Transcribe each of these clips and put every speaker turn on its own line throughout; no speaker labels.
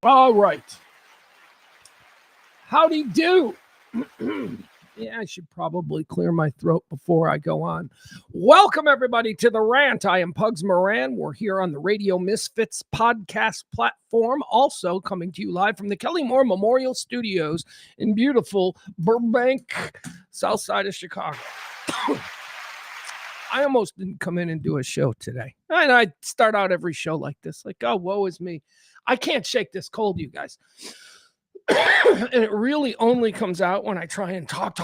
All right. Howdy do. Yeah, I should probably clear my throat before I go on. Welcome, everybody, to the Rant. I am Pugs Moran. We're here on the Radio Misfits podcast platform, also coming to you live from the Kelly Moore Memorial Studios in beautiful Burbank, south side of Chicago. I almost didn't come in and do a show today. And I start out every show like this, like, oh, woe is me. I can't shake this cold, you guys. And it really only comes out when I try and talk.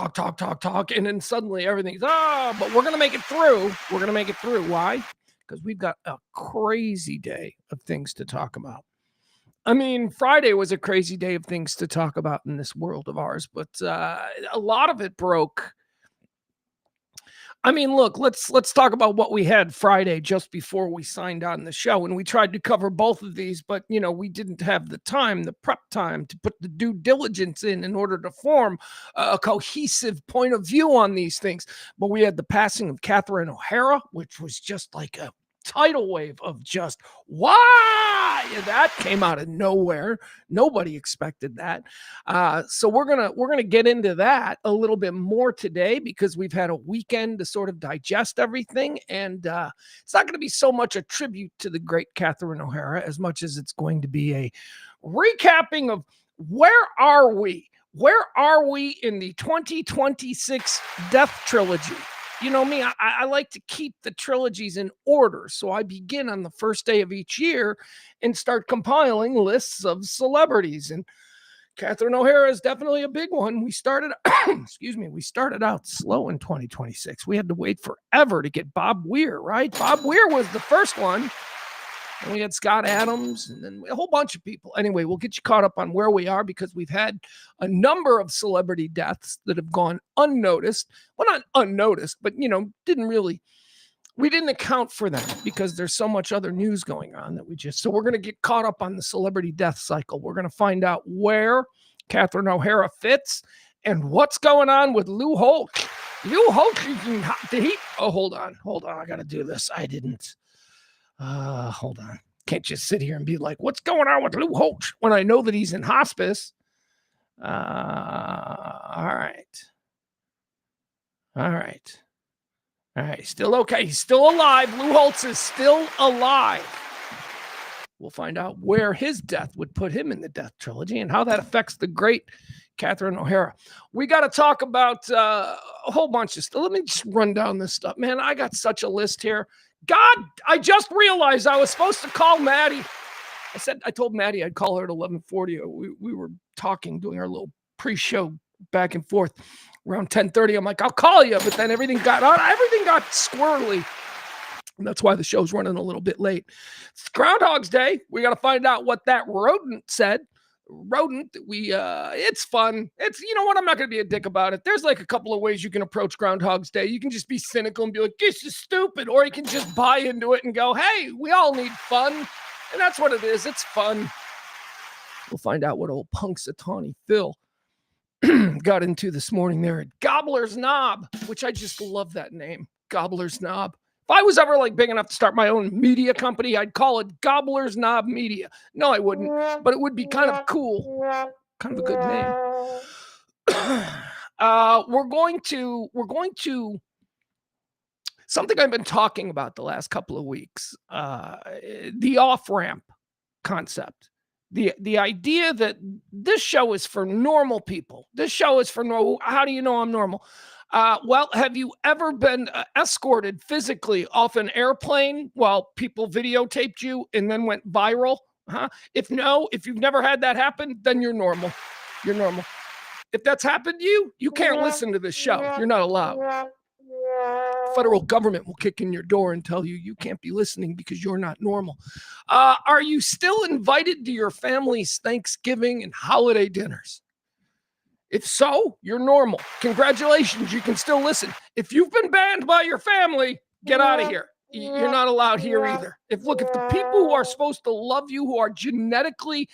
And then suddenly everything's, but we're going to make it through. We're going to make it through. Why? Because we've got a crazy day of things to talk about. I mean, Friday was a crazy day of things to talk about in this world of ours, but a lot of it broke. I mean, look, let's talk about what we had Friday just before we signed on the show. And we tried to cover both of these, but, you know, we didn't have the time, the prep time to put the due diligence in order to form a cohesive point of view on these things. But we had the passing of Catherine O'Hara, which was just like a tidal wave of just why that came out of nowhere. Nobody expected that. So we're gonna get into that a little bit more today because we've had a weekend to sort of digest everything, and it's not going to be so much a tribute to the great Catherine O'Hara as much as it's going to be a recapping of where are we in the 2026 Death Trilogy. You know me, I like to keep the trilogies in order. So I begin on the first day of each year and start compiling lists of celebrities. And Catherine O'Hara is definitely a big one. We started, we started out slow in 2026. We had to wait forever to get Bob Weir, right? Bob Weir was the first one. And we had Scott Adams and then a whole bunch of people. Anyway, we'll get you caught up on where we are because we've had a number of celebrity deaths that have gone unnoticed. Well, not unnoticed, but, you know, we didn't account for them because there's so much other news going on that so we're going to get caught up on the celebrity death cycle. We're going to find out where Catherine O'Hara fits and what's going on with Lou Holtz. Lou Holtz is in the heat. Oh, hold on. I got to do this. I didn't. Hold on. Can't just sit here and be like, what's going on with Lou Holtz when I know that he's in hospice? All right. Still okay. He's still alive. Lou Holtz is still alive. We'll find out where his death would put him in the Death Trilogy and how that affects the great Catherine O'Hara. We got to talk about a whole bunch of stuff. Let me just run down this stuff. Man, I got such a list here. God, I just realized I was supposed to call Maddie. I told Maddie I'd call her at 11:40. We were talking, doing our little pre-show back and forth around 10:30. I'm like, I'll call you, but then everything got squirrely. And that's why the show's running a little bit late. It's Groundhog's Day. We got to find out what that rodent said. It's fun. It's, you know what? I'm not going to be a dick about it. There's like a couple of ways you can approach Groundhog's Day. You can just be cynical and be like, this is stupid. Or you can just buy into it and go, hey, we all need fun. And that's what it is. It's fun. We'll find out what old Punxsutawney Phil got into this morning there at Gobbler's Knob, which I just love that name, Gobbler's Knob. If I was ever like big enough to start my own media company, I'd call it Gobbler's Knob Media. No, I wouldn't, but it would be kind of cool. Kind of a good name. We're going to something I've been talking about the last couple of weeks, the off-ramp concept. The idea that this show is for normal people. This show is for normal. How do you know I'm normal? Well, have you ever been escorted physically off an airplane while people videotaped you and then went viral? Huh? If you've never had that happen, then you're normal. You're normal. If that's happened to you, you can't listen to this show. You're not allowed. Federal government will kick in your door and tell you can't be listening because you're not normal. Are you still invited to your family's Thanksgiving and holiday dinners? If so, you're normal. Congratulations, you can still listen. If you've been banned by your family, get out of here. You're not allowed here either. If the people who are supposed to love you, who are genetically,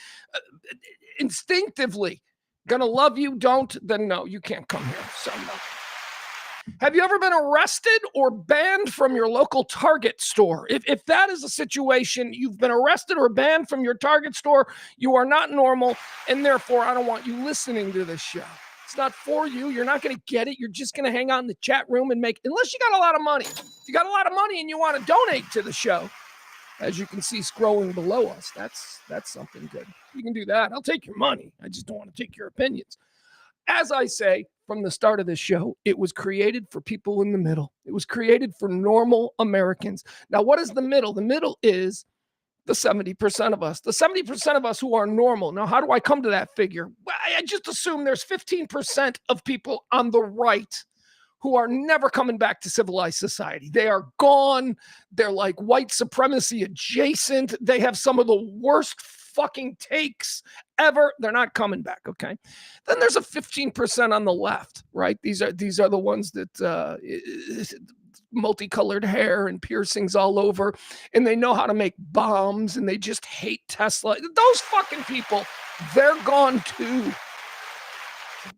instinctively going to love you, don't, then no, you can't come here. So no. Have you ever been arrested or banned from your local Target store? If that is a situation, you've been arrested or banned from your Target store, you are not normal, and therefore I don't want you listening to this show. It's not for you. You're not going to get it. You're just going to hang out in the chat room and make, unless you got a lot of money. If you got a lot of money and you want to donate to the show, as you can see scrolling below us, that's something good. You can do that. I'll take your money. I just don't want to take your opinions. As I say from the start of this show, it was created for people in the middle. It was created for normal Americans. Now, what is the middle? The middle is the 70% of us, the 70% of us who are normal. Now, how do I come to that figure? Well, I just assume there's 15% of people on the right who are never coming back to civilized society. They are gone. They're like white supremacy adjacent. They have some of the worst fucking takes ever. They're not coming back, okay? Then there's a 15% on the left, right? These are the ones that multicolored hair and piercings all over, and they know how to make bombs, and they just hate Tesla. Those fucking people, they're gone too.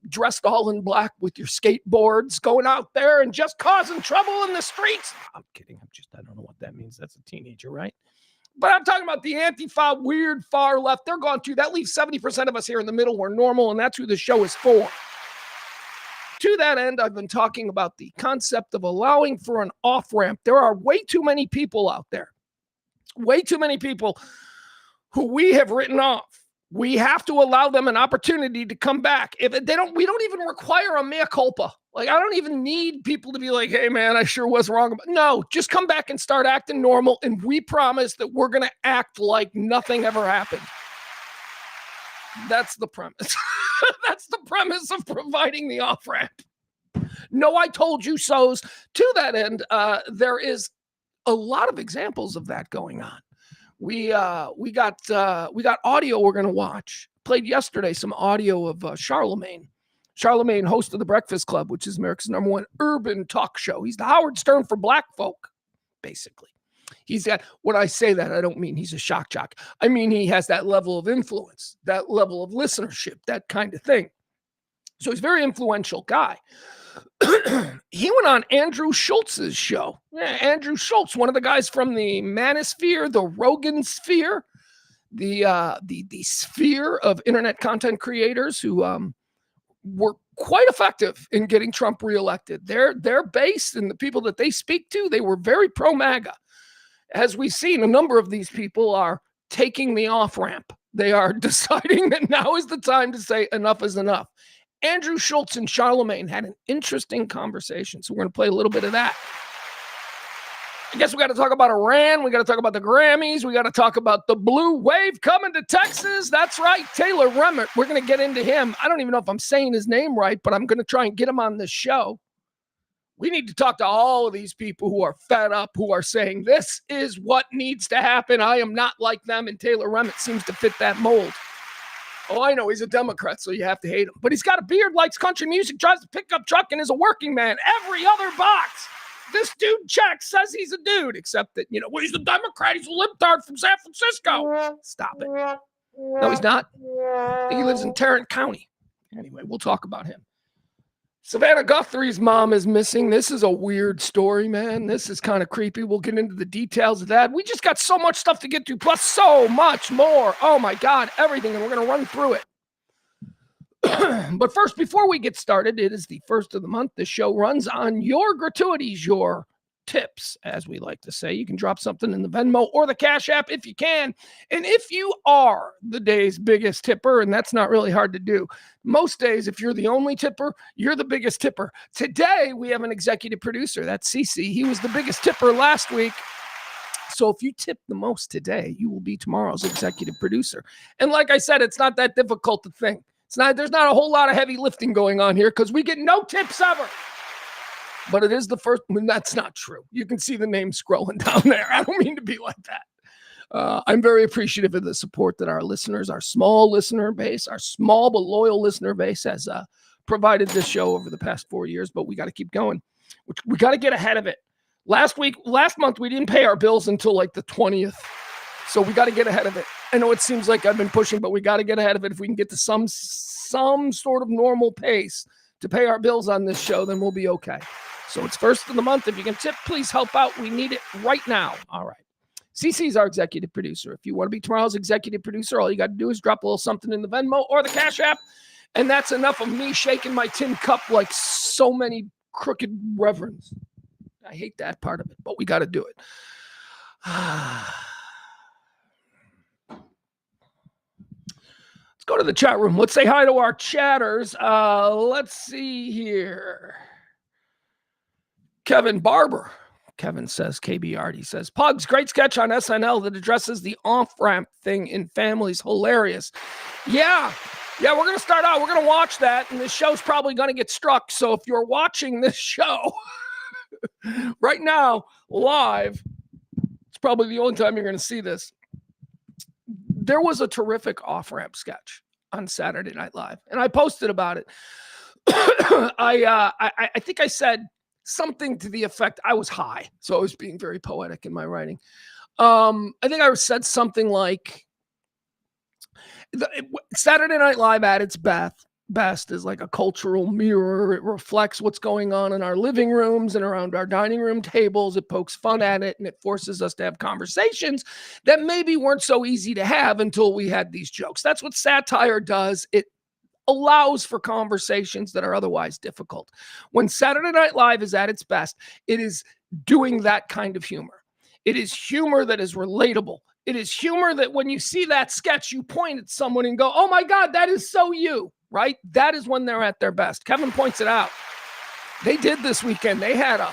Dressed all in black with your skateboards, going out there and just causing trouble in the streets. I'm kidding. I don't know what that means. That's a teenager, right? But I'm talking about the Antifa, weird, far left. They're gone too. That leaves 70% of us here in the middle. We're normal, and that's who the show is for. To that end, I've been talking about the concept of allowing for an off-ramp. There are way too many people out there. Way too many people who we have written off. We have to allow them an opportunity to come back. If they don't, we don't even require a mea culpa. Like, I don't even need people to be like, hey, man, I sure was wrong. No, just come back and start acting normal. And we promise that we're going to act like nothing ever happened. That's the premise. That's the premise of providing the off-ramp. No, I told you so's. To that end, there is a lot of examples of that going on. We got audio we're going to watch. Played yesterday some audio of Charlemagne. Charlemagne, host of the Breakfast Club, which is America's #1 urban talk show. He's the Howard Stern for black folk, basically. He's got, when I say that, I don't mean he's a shock jock. I mean he has that level of influence, that level of listenership, that kind of thing. So he's a very influential guy. He went on Andrew Schultz's show. Yeah, Andrew Schultz, one of the guys from the Manosphere, the Rogan sphere, the sphere of internet content creators who were quite effective in getting Trump reelected. Their base and the people that they speak to, they were very pro-MAGA. As we've seen, a number of these people are taking the off-ramp. They are deciding that now is the time to say enough is enough. Andrew Schultz and Charlemagne had an interesting conversation, so we're going to play a little bit of that. I guess we got to talk about Iran. We got to talk about the Grammys. We got to talk about the blue wave coming to Texas. That's right, Taylor Rehmet. We're going to get into him. I don't even know if I'm saying his name right, but I'm going to try and get him on this show. We need to talk to all of these people who are fed up, who are saying this is what needs to happen. I am not like them, and Taylor Rehmet seems to fit that mold. Oh, I know, he's a Democrat, so you have to hate him. But he's got a beard, likes country music, drives a pickup truck, and is a working man. Every other box. This dude checks, says he's a dude, except that, well, he's a Democrat. He's a libtard from San Francisco. Stop it. No, he's not. I think he lives in Tarrant County. Anyway, we'll talk about him. Savannah Guthrie's mom is missing. This is a weird story, man. This is kind of creepy. We'll get into the details of that. We just got so much stuff to get to, plus so much more. Oh, my God, everything, and we're going to run through it. But first, before we get started, it is the first of the month. The show runs on your gratuities, your tips, as we like to say. You can drop something in the Venmo or the Cash App if you can. And if you are the day's biggest tipper, and that's not really hard to do, most days, if you're the only tipper, you're the biggest tipper. Today, we have an executive producer. That's Cece. He was the biggest tipper last week. So if you tip the most today, you will be tomorrow's executive producer. And like I said, it's not that difficult to think. There's not a whole lot of heavy lifting going on here because we get no tips ever. But it is the first. That's not true. You can see the name scrolling down there. I don't mean to be like that. I'm very appreciative of the support that our listeners, our small listener base, our small but loyal listener base has provided this show over the past 4 years. But we got to keep going. We got to get ahead of it. Last month, we didn't pay our bills until like the 20th. So we got to get ahead of it. I know it seems like I've been pushing, but we got to get ahead of it. If we can get to some sort of normal pace to pay our bills on this show, then we'll be okay. So it's first of the month. If you can tip, please help out. We need it right now. All right. CC's our executive producer. If you want to be tomorrow's executive producer, all you got to do is drop a little something in the Venmo or the Cash App. And that's enough of me shaking my tin cup like so many crooked reverends. I hate that part of it, but we got to do it. Let's go to the chat room. Let's say hi to our chatters. Let's see here. Kevin Barber. Kevin says, KBR. He says, Pugs, great sketch on SNL that addresses the off-ramp thing in families. Hilarious. Yeah, we're going to start out. We're going to watch that, and this show's probably going to get struck. So if you're watching this show right now, live, it's probably the only time you're going to see this. There was a terrific off-ramp sketch on Saturday Night Live, and I posted about it. I think I said something to the effect, I was high, so I was being very poetic in my writing. I think I said something like, Saturday Night Live at its best is like a cultural mirror. It reflects what's going on in our living rooms and around our dining room tables. It pokes fun at it, and it forces us to have conversations that maybe weren't so easy to have until we had these jokes. That's what satire does. It allows for conversations that are otherwise difficult. When Saturday Night Live is at its best, it is doing that kind of humor. It is humor that is relatable. It is humor that when you see that sketch, you point at someone and go, oh my God, that is so you, right? That is when they're at their best. Kevin points it out. They did this weekend. They had a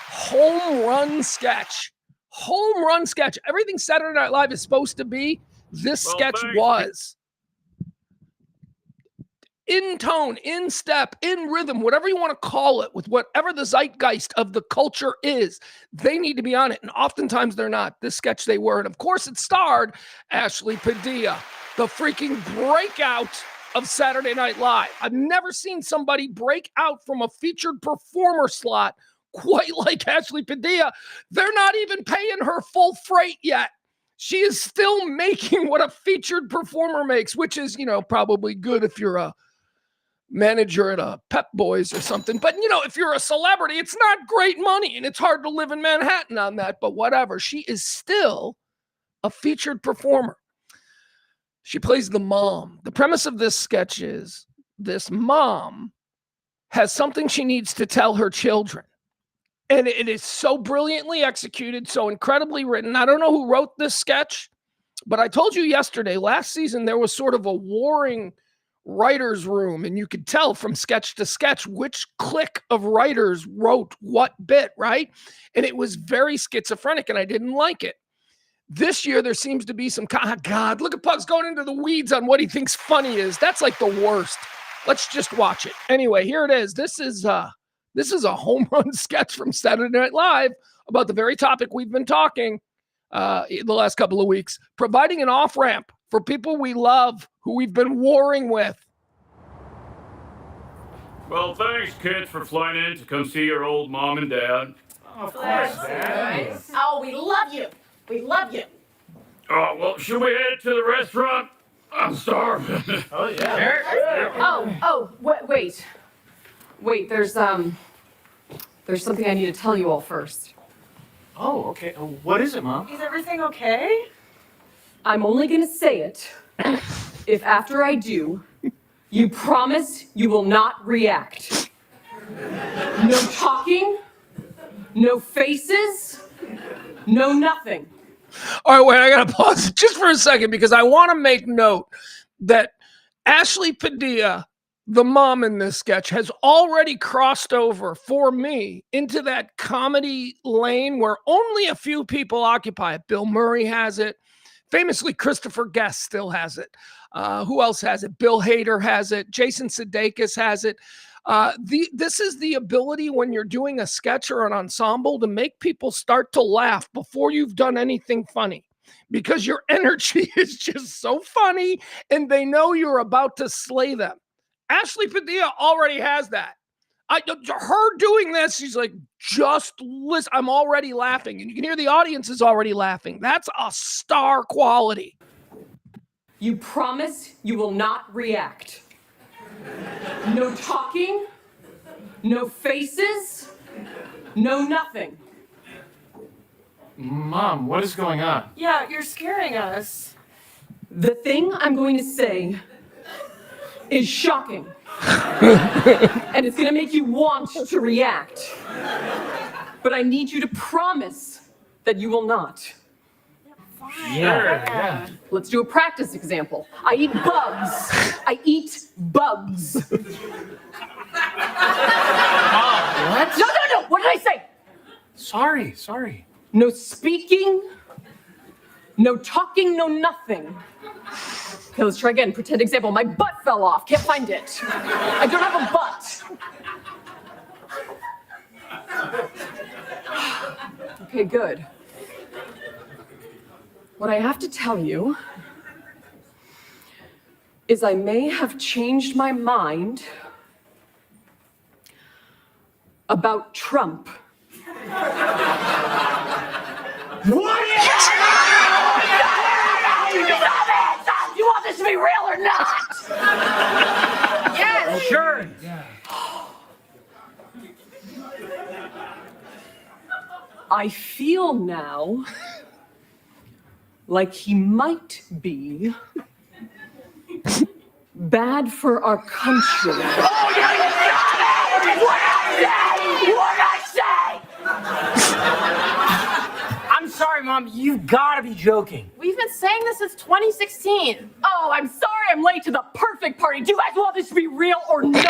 home run sketch. Home run sketch. Everything Saturday Night Live is supposed to be, this sketch was. In tone, in step, in rhythm, whatever you want to call it, with whatever the zeitgeist of the culture is, they need to be on it. And oftentimes they're not. This sketch they were. And of course it starred Ashley Padilla, the freaking breakout of Saturday Night Live. I've never seen somebody break out from a featured performer slot quite like Ashley Padilla. They're not even paying her full freight yet. She is still making what a featured performer makes, which is, probably good if you're a manager at a Pep Boys or something. But, if you're a celebrity, it's not great money, and it's hard to live in Manhattan on that, but whatever. She is still a featured performer. She plays the mom. The premise of this sketch is this mom has something she needs to tell her children. And it is so brilliantly executed, so incredibly written. I don't know who wrote this sketch, but I told you yesterday, last season, there was sort of a warring writer's room, and you could tell from sketch to sketch which clique of writers wrote what bit, right? And it was very schizophrenic, and I didn't like it. This year, there seems to be some, God, look at Pugs going into the weeds on what he thinks funny is. That's like the worst. Let's just watch it. Anyway, here it is. This is a home run sketch from Saturday Night Live about the very topic we've been talking the last couple of weeks, providing an off-ramp for people we love, who we've been warring with.
Well, thanks, kids, for flying in to come see your old mom and dad.
Of course, Dad. Oh, we love you. We love you.
Oh, well, should we head to the restaurant? I'm starving.
Oh, yeah.
Wait, there's something I need to tell you all first.
Oh, okay. What is it, Mom?
Is everything okay?
I'm only gonna say it if after I do, you promise you will not react. No talking, no faces, no nothing.
All right, wait, I got to pause just for a second because I want to make note that Ashley Padilla, the mom in this sketch, has already crossed over for me into that comedy lane where only a few people occupy it. Bill Murray has it. Famously, Christopher Guest still has it. Who else has it? Bill Hader has it. Jason Sudeikis has it. This is the ability when you're doing a sketch or an ensemble to make people start to laugh before you've done anything funny, because your energy is just so funny and they know you're about to slay them. Ashley Padilla already has that. Her doing this, she's like, just listen, I'm already laughing. And you can hear the audience is already laughing. That's a star quality.
You promise you will not react. No talking, no faces, No nothing.
Mom, what is going on?
Yeah, you're scaring us.
The thing I'm going to say is shocking. And it's going to make you want to react. But I need you to promise that you will not.
Yeah.
Let's do a practice example. I eat bugs. I eat bugs.
Mom, what?
No. What did I say?
Sorry.
No speaking, no talking, no nothing. Okay, let's try again. Pretend example. My butt fell off. Can't find it. I don't have a butt. Okay, good. What I have to tell you is I may have changed my mind about Trump.
What?
You want this to be real or not?
Yes.
Sure.
I feel now like he might be bad for our country.
Oh, What'd I say?
I'm sorry, Mom. You've got to be joking.
We've been saying this since 2016.
Oh, I'm sorry I'm late to the perfect party. Do you guys want this to be real or not?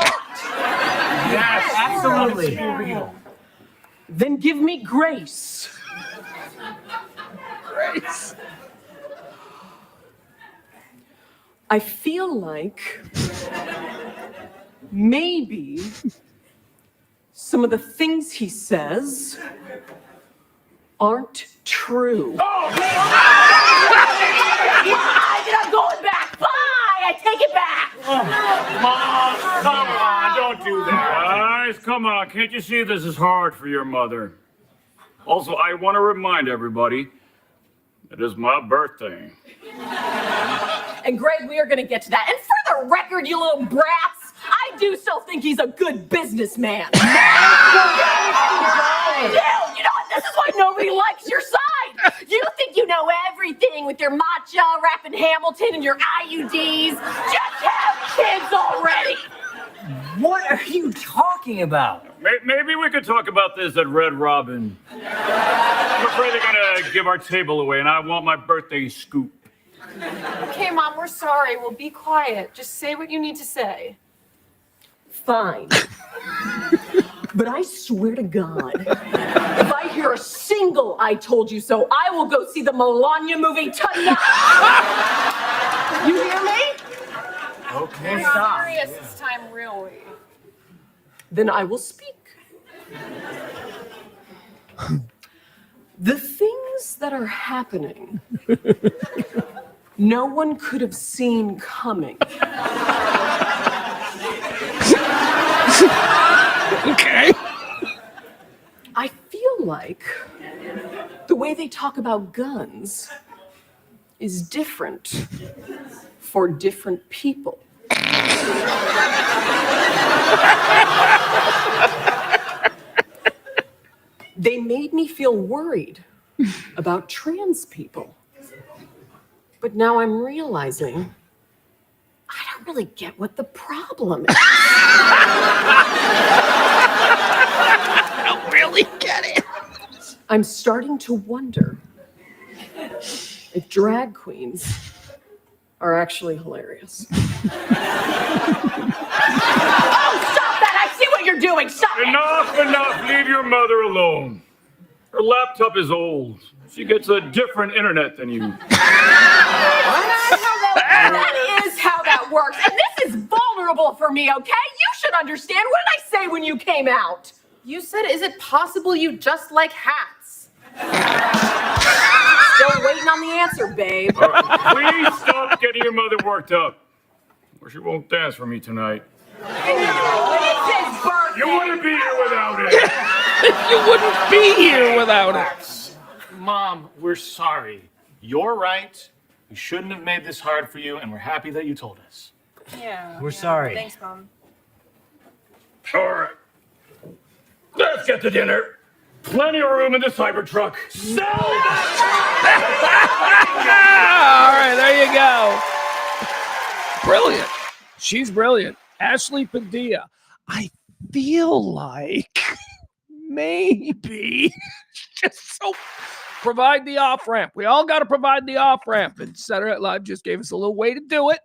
Yes, absolutely.
Then give me grace.
Grace.
I feel like maybe some of the things he says aren't true.
I'm going back. Bye. I take it back.
Mom, come on, don't do that. Guys, come on. Can't you see this is hard for your mother? Also, I want to remind everybody it is my birthday.
And Greg, we are going to get to that. And for the record, you little brats, I do still think he's a good businessman. You know what? This is why nobody likes your side. You think you know everything with your matcha, rapping Hamilton, and your IUDs. Just have kids already.
What are you talking about?
Maybe we could talk about this at Red Robin. I'm afraid they're gonna give our table away, and I want my birthday scoop.
Okay, Mom, we're sorry. We'll be quiet. Just say what you need to say.
Fine. But I swear to God, if I hear a single "I told you so," I will go see the Melania movie tonight. You hear me?
Okay,
We're
stop.
serious this time, really.
Then I will speak. The things that are happening, no one could have seen coming.
Okay.
I feel like the way they talk about guns is different for different people. They made me feel worried about trans people. But now I'm realizing I don't really get what the problem is.
I don't really get it.
I'm starting to wonder if drag queens are actually hilarious.
Oh, stop that! I see what you're doing. Stop it!
Enough. Leave your mother alone. Her laptop is old. She gets a different internet than you.
That is how that works. And this is vulnerable for me, okay? You should understand. What did I say when you came out?
You said, is it possible you just like hats?
Still waiting on the answer, babe.
Please stop getting your mother worked up, or she won't dance for me tonight.
It's his birthday.
You wouldn't be here without it.
You wouldn't be here without it.
Mom, we're sorry. You're right. We shouldn't have made this hard for you, and we're happy that you told us.
Yeah.
We're sorry.
Thanks, Mom.
All right. Let's get to dinner. Plenty of room in the Cybertruck. Sell that!
All right, there you go. Brilliant. She's brilliant. Ashley Padilla. I feel like maybe just so provide the off-ramp. We all got to provide the off-ramp. And Saturday Night Live just gave us a little way to do it.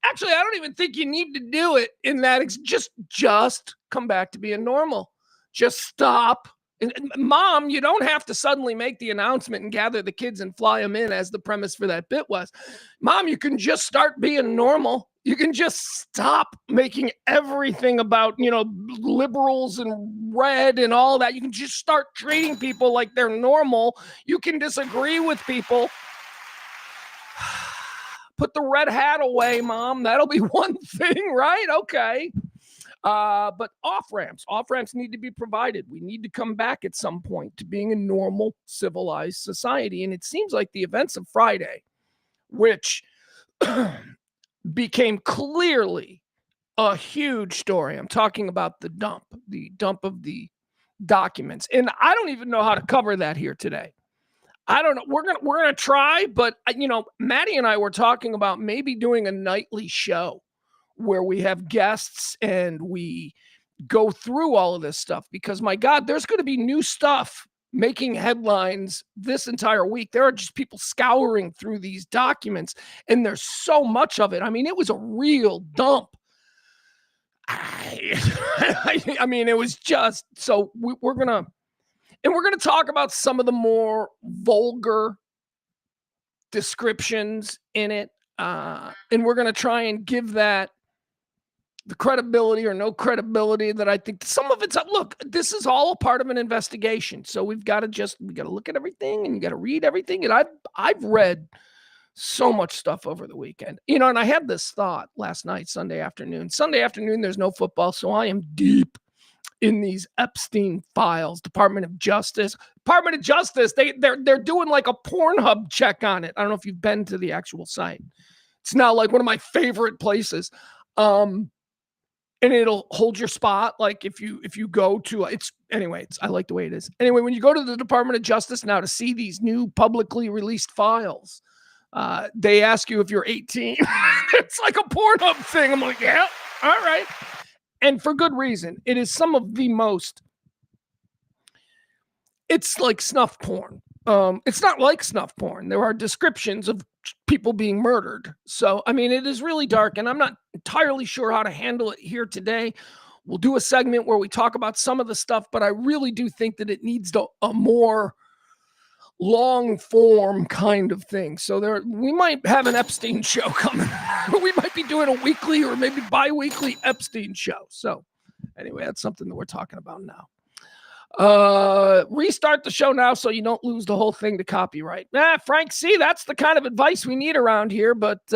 Actually, I don't even think you need to do it in that. Just come back to being normal. Just stop. And Mom, you don't have to suddenly make the announcement and gather the kids and fly them in, as the premise for that bit was. Mom, you can just start being normal. You can just stop making everything about, liberals and red and all that. You can just start treating people like they're normal. You can disagree with people. Put the red hat away, Mom. That'll be one thing, right? Okay. But off-ramps need to be provided. We need to come back at some point to being a normal, civilized society. And it seems like the events of Friday, which became clearly a huge story. I'm talking about the dump of the documents. And I don't even know how to cover that here today. I don't know. We're gonna try, but Maddie and I were talking about maybe doing a nightly show where we have guests and we go through all of this stuff, because my God, there's going to be new stuff making headlines this entire week. There are just people scouring through these documents, and there's so much of it. I mean, it was a real dump. I mean, it was just, so we're going to talk about some of the more vulgar descriptions in it. And we're going to try and give that the credibility or no credibility that I think. Some of it's, look, this is all a part of an investigation. So we got to look at everything, and you got to read everything. And I've read so much stuff over the weekend, and I had this thought last night, Sunday afternoon, there's no football. So I am deep in these Epstein files. Department of Justice, they're doing like a Pornhub check on it. I don't know if you've been to the actual site. It's now like one of my favorite places. And it'll hold your spot. Like if you go to I like the way it is. Anyway, when you go to the Department of Justice now to see these new publicly released files, they ask you if you're 18. It's like a Pornhub thing. I'm like, yeah, all right. And for good reason. It is some of the most, it's like snuff porn. It's not like snuff porn. There are descriptions of people being murdered. So, I mean, it is really dark, and I'm not entirely sure how to handle it here today. We'll do a segment where we talk about some of the stuff, but I really do think that it needs a more long form kind of thing. So we might have an Epstein show coming. We might be doing a weekly or maybe bi-weekly Epstein show. So anyway, that's something that we're talking about now. Restart the show now so you don't lose the whole thing to copyright. Frank, see, that's the kind of advice we need around here, but it's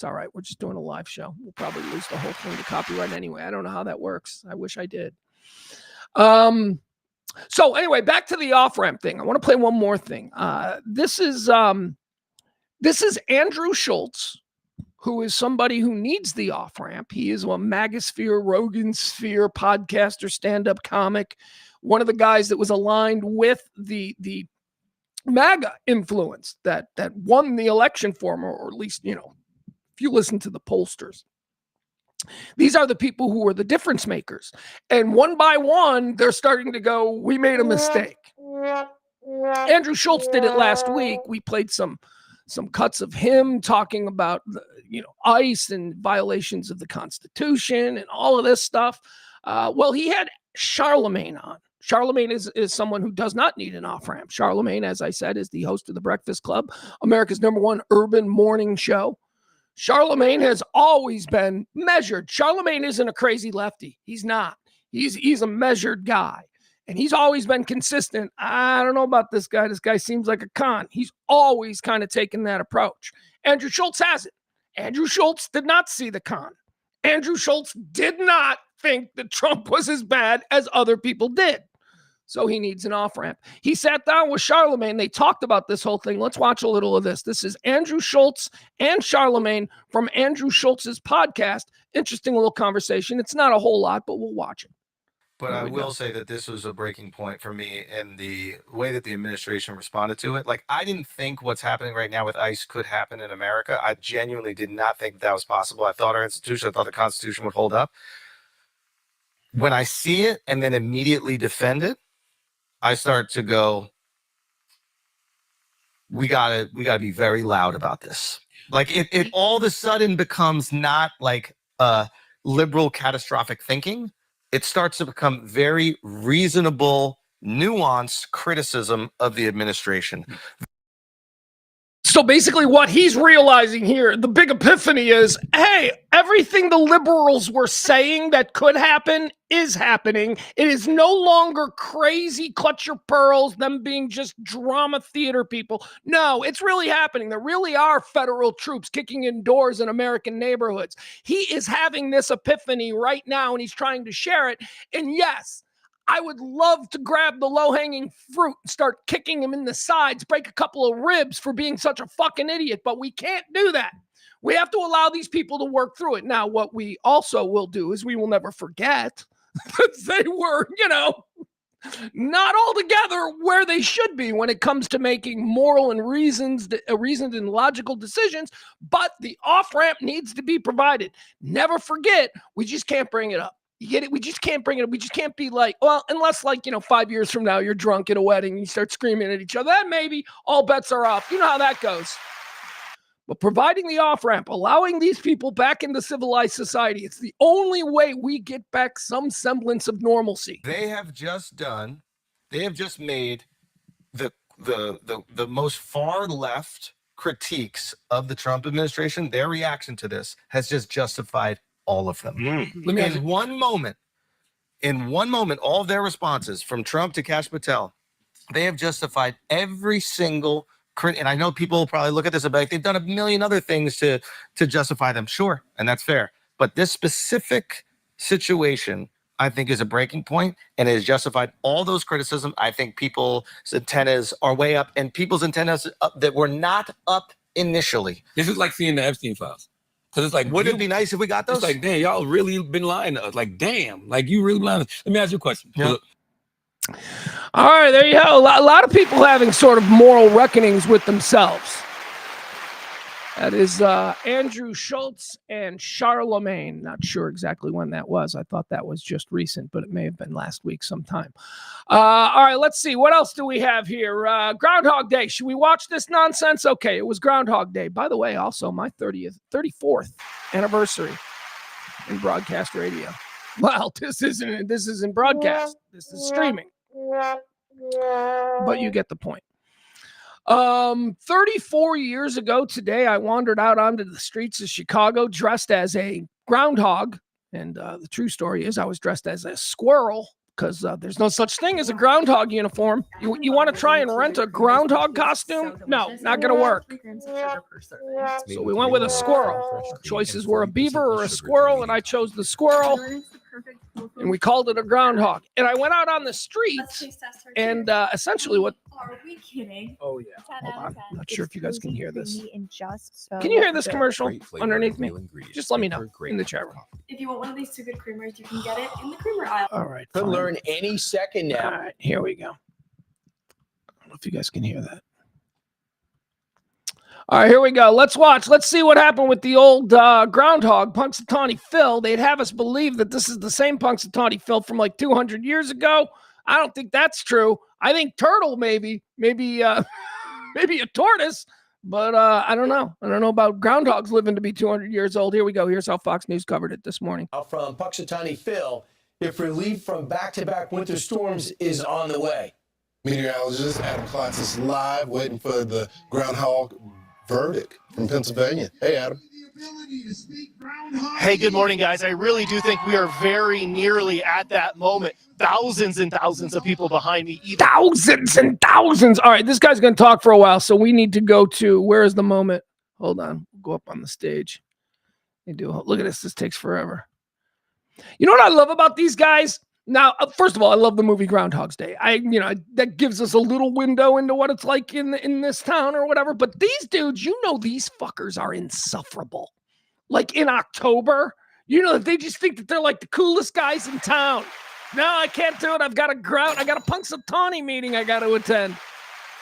all right. We're just doing a live show. We'll probably lose the whole thing to copyright anyway. I don't know how that works. I wish I did. So anyway, back to the off-ramp thing. I want to play one more thing. This is Andrew Schultz, who is somebody who needs the off-ramp. He is a Magosphere, Rogan Sphere podcaster, stand-up comic, one of the guys that was aligned with the MAGA influence that won the election for him, or at least, if you listen to the pollsters. These are the people who are the difference makers. And one by one, they're starting to go, we made a mistake. Andrew Schultz did it last week. We played some cuts of him talking about ICE and violations of the Constitution and all of this stuff. Well, he had Charlemagne on. Charlemagne is someone who does not need an off-ramp. Charlemagne, as I said, is the host of The Breakfast Club, America's #1 urban morning show. Charlemagne has always been measured. Charlemagne isn't a crazy lefty. He's not. He's a measured guy. And he's always been consistent. I don't know about this guy. This guy seems like a con. He's always kind of taken that approach. Andrew Schultz hasn't. Andrew Schultz did not see the con. Andrew Schultz did not think that Trump was as bad as other people did. So he needs an off-ramp. He sat down with Charlemagne. They talked about this whole thing. Let's watch a little of this. This is Andrew Schultz and Charlemagne from Andrew Schultz's podcast. Interesting little conversation. It's not a whole lot, but we'll watch it.
But I will say that this was a breaking point for me in the way that the administration responded to it. Like, I didn't think what's happening right now with ICE could happen in America. I genuinely did not think that was possible. I thought our institution, I thought the Constitution would hold up. When I see it and then immediately defend it, I start to go, we gotta be very loud about this. Like, it all of a sudden becomes not like liberal catastrophic thinking. It starts to become very reasonable, nuanced criticism of the administration.
So basically what he's realizing here, the big epiphany is, hey, everything the liberals were saying that could happen is happening. It is no longer crazy clutch your pearls, them being just drama theater people. No, it's really happening. There really are federal troops kicking in doors in American neighborhoods. He is having this epiphany right now and he's trying to share it. And yes, I would love to grab the low-hanging fruit and start kicking him in the sides, break a couple of ribs for being such a fucking idiot, but we can't do that. We have to allow these people to work through it. Now, what we also will do is we will never forget that they were, not all together where they should be when it comes to making moral and reasoned and logical decisions, but the off-ramp needs to be provided. Never forget, we just can't bring it up. You get it? We just can't bring it up. We just can't be like, well, unless 5 years from now, you're drunk at a wedding and you start screaming at each other. Then maybe all bets are off. You know how that goes. But providing the off-ramp, allowing these people back into civilized society, it's the only way we get back some semblance of normalcy.
They have just made the most far left critiques of the Trump administration. Their reaction to this has just justified all of them. In one moment, all of their responses from Trump to Kash Patel, they have justified every single and I know people will probably look at this and be like, they've done a million other things to justify them. Sure, and that's fair. But this specific situation, I think, is a breaking point, and it has justified all those criticisms. I think people's antennas are way up, and people's antennas that were not up initially.
This is like seeing the Epstein files. Because it's like,
wouldn't it be nice if we got those?
It's like, damn, y'all really been lying to us. Like, damn, like you really lying. Let me ask you a question.
Yeah.
All right, there you go. A lot of people having sort of moral reckonings with themselves. That is Andrew Schultz and Charlemagne. Not sure exactly when that was. I thought that was just recent, but it may have been last week sometime. All right, let's see. What else do we have here? Groundhog Day. Should we watch this nonsense? Okay, it was Groundhog Day. By the way, also my 34th anniversary in broadcast radio. Well, this isn't broadcast. This is streaming. But you get the point. 34 years ago today, I wandered out onto the streets of Chicago dressed as a groundhog. And the true story is I was dressed as a squirrel because there's no such thing as a groundhog uniform. You want to try and rent a groundhog costume? No, not going to work. So we went with a squirrel. Choices were a beaver or a squirrel, and I chose the squirrel. And we called it a groundhog. And I went out on the street, and essentially what...
Are we kidding?
Oh, yeah. Hold on. I'm not sure if you guys can hear this.
Can
Can you hear this commercial underneath me? Just let me know in the chat room.
If you want one of these two good creamers, you can get it in the creamer aisle.
All right.
Could
fine.
learn any second now.
All right, here we go. I don't know if you guys can hear that. All right, here we go. Let's watch. Let's see what happened with the old groundhog, Punxsutawney Phil. They'd have us believe that this is the same Punxsutawney Phil from like 200 years ago. I don't think that's true. I think turtle maybe a tortoise, but I don't know. I don't know about groundhogs living to be 200 years old. Here we go. Here's how Fox News covered it this morning.
From Punxsutawney Phil, if relief from back-to-back winter storms is on the way.
Meteorologist Adam Klotz is live waiting for the groundhog verdict from Pennsylvania. Hey, Adam.
Hey, good morning, guys. I really do think we are very nearly at that moment. Thousands and thousands of people behind me.
Thousands and thousands. All right, this guy's going to talk for a while, so we need to go to, where is the moment? Hold on. Go up on the stage. Look at this. This takes forever. You know what I love about these guys? Now, first of all, I love the movie Groundhog's Day. That gives us a little window into what it's like in this town or whatever. But these dudes, these fuckers are insufferable. Like in October, they just think that they're like the coolest guys in town. No, I can't do it. I've got a grout. I got a Punxsutawney meeting I got to attend.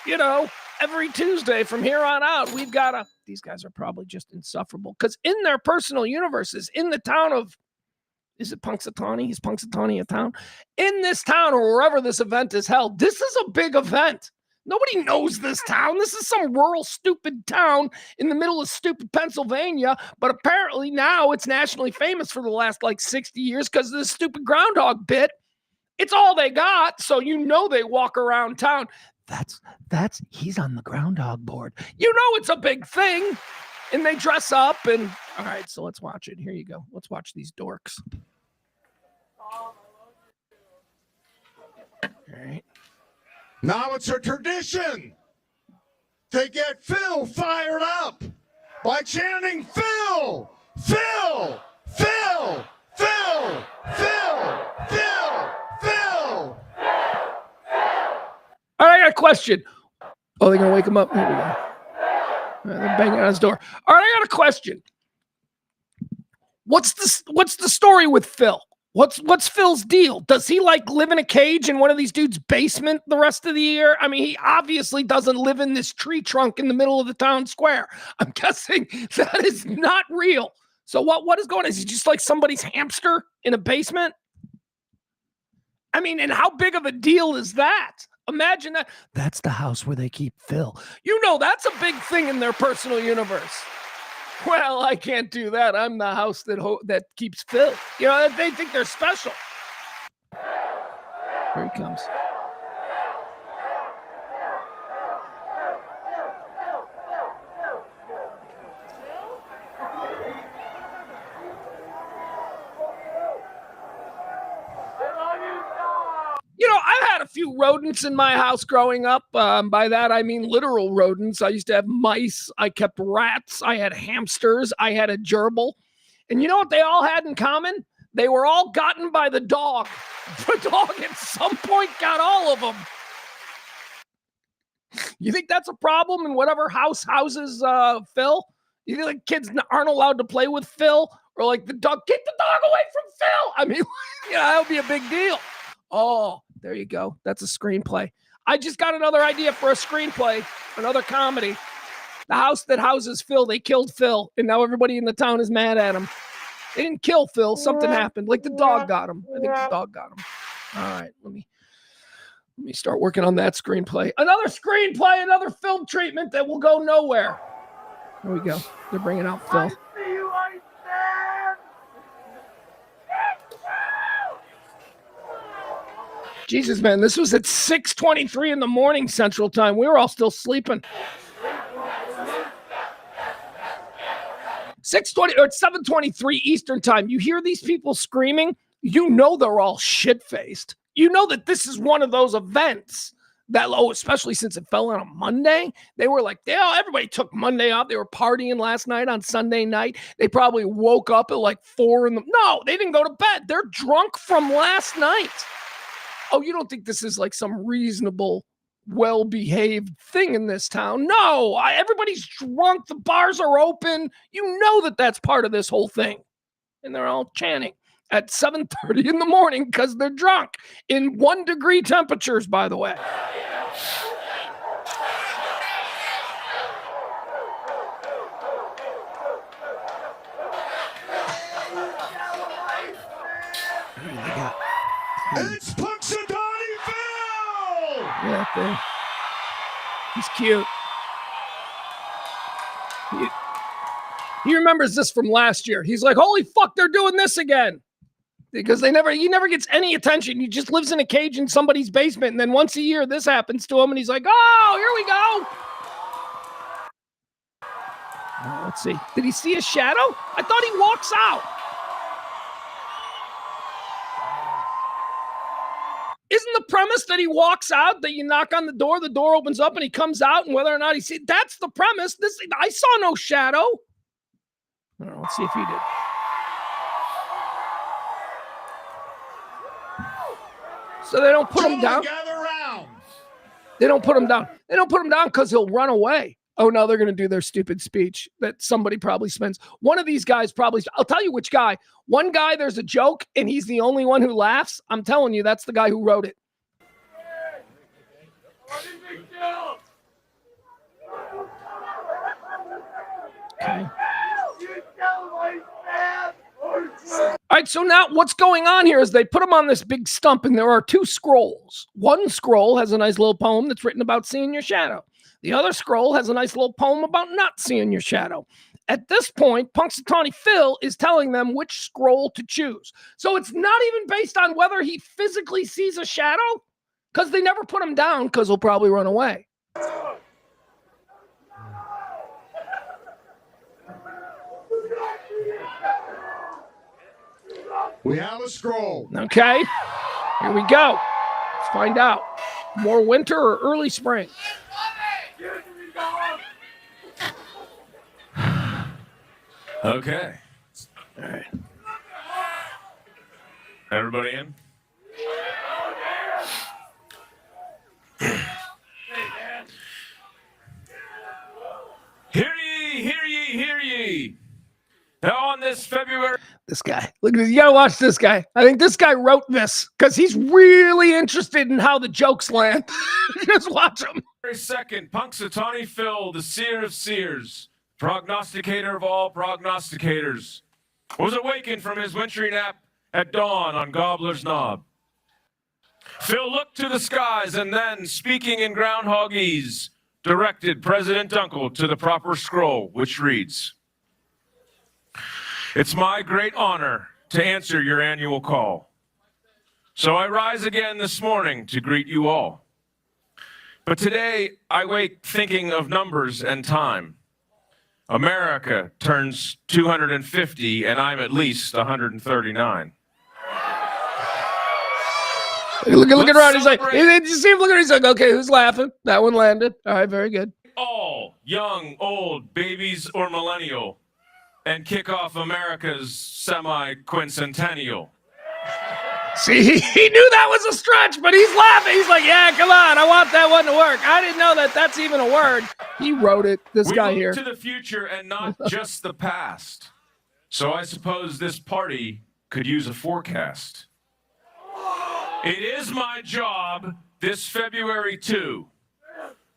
You know, every Tuesday from here on out, we've got to. These guys are probably just insufferable because in their personal universes, in the town of, is it Punxsutawney? Is Punxsutawney a town? In this town or wherever this event is held, this is a big event. Nobody knows this town. This is some rural, stupid town in the middle of stupid Pennsylvania. But apparently now it's nationally famous for the last like 60 years because of this stupid groundhog bit. It's all they got. So you know they walk around town. He's on the groundhog board. You know it's a big thing. And they dress up and all right, so let's watch it. Here you go. Let's watch these dorks. All right.
Now it's a tradition to get Phil fired up by chanting Phil, Phil, Phil, Phil, Phil, Phil, Phil.
All right, I got a question. Oh, they're going to wake him up. Here we go. They're banging on his door. All right, I got a question. What's the story with Phil? What's Phil's deal? Does he like live in a cage in one of these dudes' basement the rest of the year? I mean, he obviously doesn't live in this tree trunk in the middle of the town square. I'm guessing that is not real. So what is going on? Is he just like somebody's hamster in a basement? I mean, and how big of a deal is that? Imagine that. That's the house where they keep Phil. You know, that's a big thing in their personal universe. Well, I can't do that. I'm the house that keeps Phil. You know, they think they're special. Here he comes. You know, I've had a few rodents in my house growing up. By that, I mean literal rodents. I used to have mice. I kept rats. I had hamsters. I had a gerbil. And you know what they all had in common? They were all gotten by the dog. The dog at some point got all of them. You think that's a problem in whatever house houses Phil? You think like kids aren't allowed to play with Phil? Or like the dog, get the dog away from Phil. I mean, yeah, that would be a big deal. Oh, there you go. That's a screenplay. I just got another idea for a screenplay, another comedy. The house that houses Phil, they killed Phil, and now everybody in the town is mad at him. They didn't kill Phil. Something happened. Like the dog got him. I think the dog got him. All right, let me start working on that screenplay. Another screenplay, another film treatment that will go nowhere. There we go. They're bringing out Phil. Jesus, man, this was at 6:23 in the morning Central Time. We were all still sleeping. 6:20 or 7:23 Eastern Time. You hear these people screaming, you know they're all shit-faced. You know that this is one of those events that, especially since it fell on a Monday, they were like, everybody took Monday off. They were partying last night on Sunday night. They probably woke up at like 4 in the... No, they didn't go to bed. They're drunk from last night. Oh, you don't think this is like some reasonable, well-behaved thing in this town? No, everybody's drunk. The bars are open. You know that that's part of this whole thing. And they're all chanting at 7:30 in the morning because they're drunk in 1-degree temperatures, by the way.
It's Punxsutawney Phil!
Yeah, there. He's cute. He remembers this from last year. He's like, holy fuck, they're doing this again. Because he never gets any attention. He just lives in a cage in somebody's basement. And then once a year, this happens to him. And he's like, oh, here we go. Let's see. Did he see a shadow? I thought he walks out. Isn't the premise that he walks out, that you knock on the door opens up, and he comes out, and whether or not he sees, that's the premise. I saw no shadow. I don't know, let's see if he did. So they don't put him down. They don't put him down. They don't put him down because he'll run away. Oh, no, they're going to do their stupid speech that somebody probably spends. One of these guys probably, I'll tell you which guy. One guy, there's a joke, and he's the only one who laughs. I'm telling you, that's the guy who wrote it. Okay. All right, so now what's going on here is they put him on this big stump, and there are two scrolls. One scroll has a nice little poem that's written about seeing your shadow. The other scroll has a nice little poem about not seeing your shadow. At this point, Punxsutawney Phil is telling them which scroll to choose. So it's not even based on whether he physically sees a shadow, because they never put him down because he'll probably run away.
We have a scroll.
Okay, here we go. Let's find out. More winter or early spring?
Okay.
All right.
Everybody in? Hear ye, hear ye, hear ye. Now on this February.
This guy. Look at this. You gotta watch this guy. I think this guy wrote this because he's really interested in how the jokes land. Just watch him.
February 2nd, Punxsutawney Phil, the seer of seers, prognosticator of all prognosticators, was awakened from his wintry nap at dawn on Gobbler's Knob. Phil looked to the skies and then, speaking in groundhogese, directed President Dunkel to the proper scroll, which reads, "It's my great honor to answer your annual call. So I rise again this morning to greet you all. But today I wake thinking of numbers and time. America turns 250 and I'm at least 139.
Look around. He's like, you see him looking around. He's like, okay, who's laughing? That one landed. All right, very good.
All, young, old, babies, or millennial, and kick off America's semi-quincentennial."
See, he knew that was a stretch, but he's laughing. He's like, yeah, come on. I want that one to work. I didn't know that that's even a word. He wrote it, this guy here.
We look to the future and not just the past. So I suppose this party could use a forecast. It is my job this February 2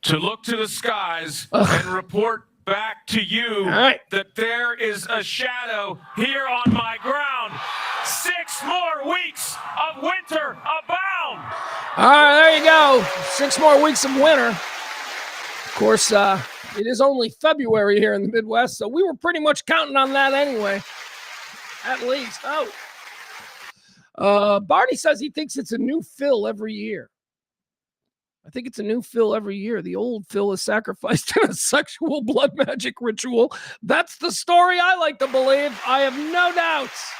to look to the skies and report back to you that there is a shadow here on my ground. 6 more weeks of winter abound.
All right, there you go. 6 more weeks of winter. Of course, it is only February here in the Midwest, so we were pretty much counting on that anyway. At least. Barney says he thinks it's a new Phil every year. I think it's a new Phil every year. The old Phil is sacrificed in a sexual blood magic ritual. That's the story I like to believe. I have no doubts.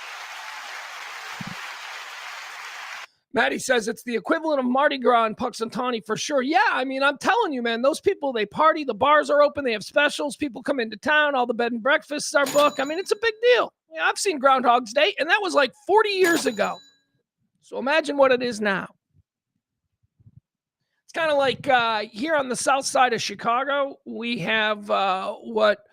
Maddie says it's the equivalent of Mardi Gras in Punxsutawney for sure. Yeah, I mean, I'm telling you, man, those people, they party. The bars are open. They have specials. People come into town. All the bed and breakfasts are booked. I mean, it's a big deal. Yeah, I've seen Groundhog's Day, and that was like 40 years ago. So imagine what it is now. It's kind of like here on the south side of Chicago, we have what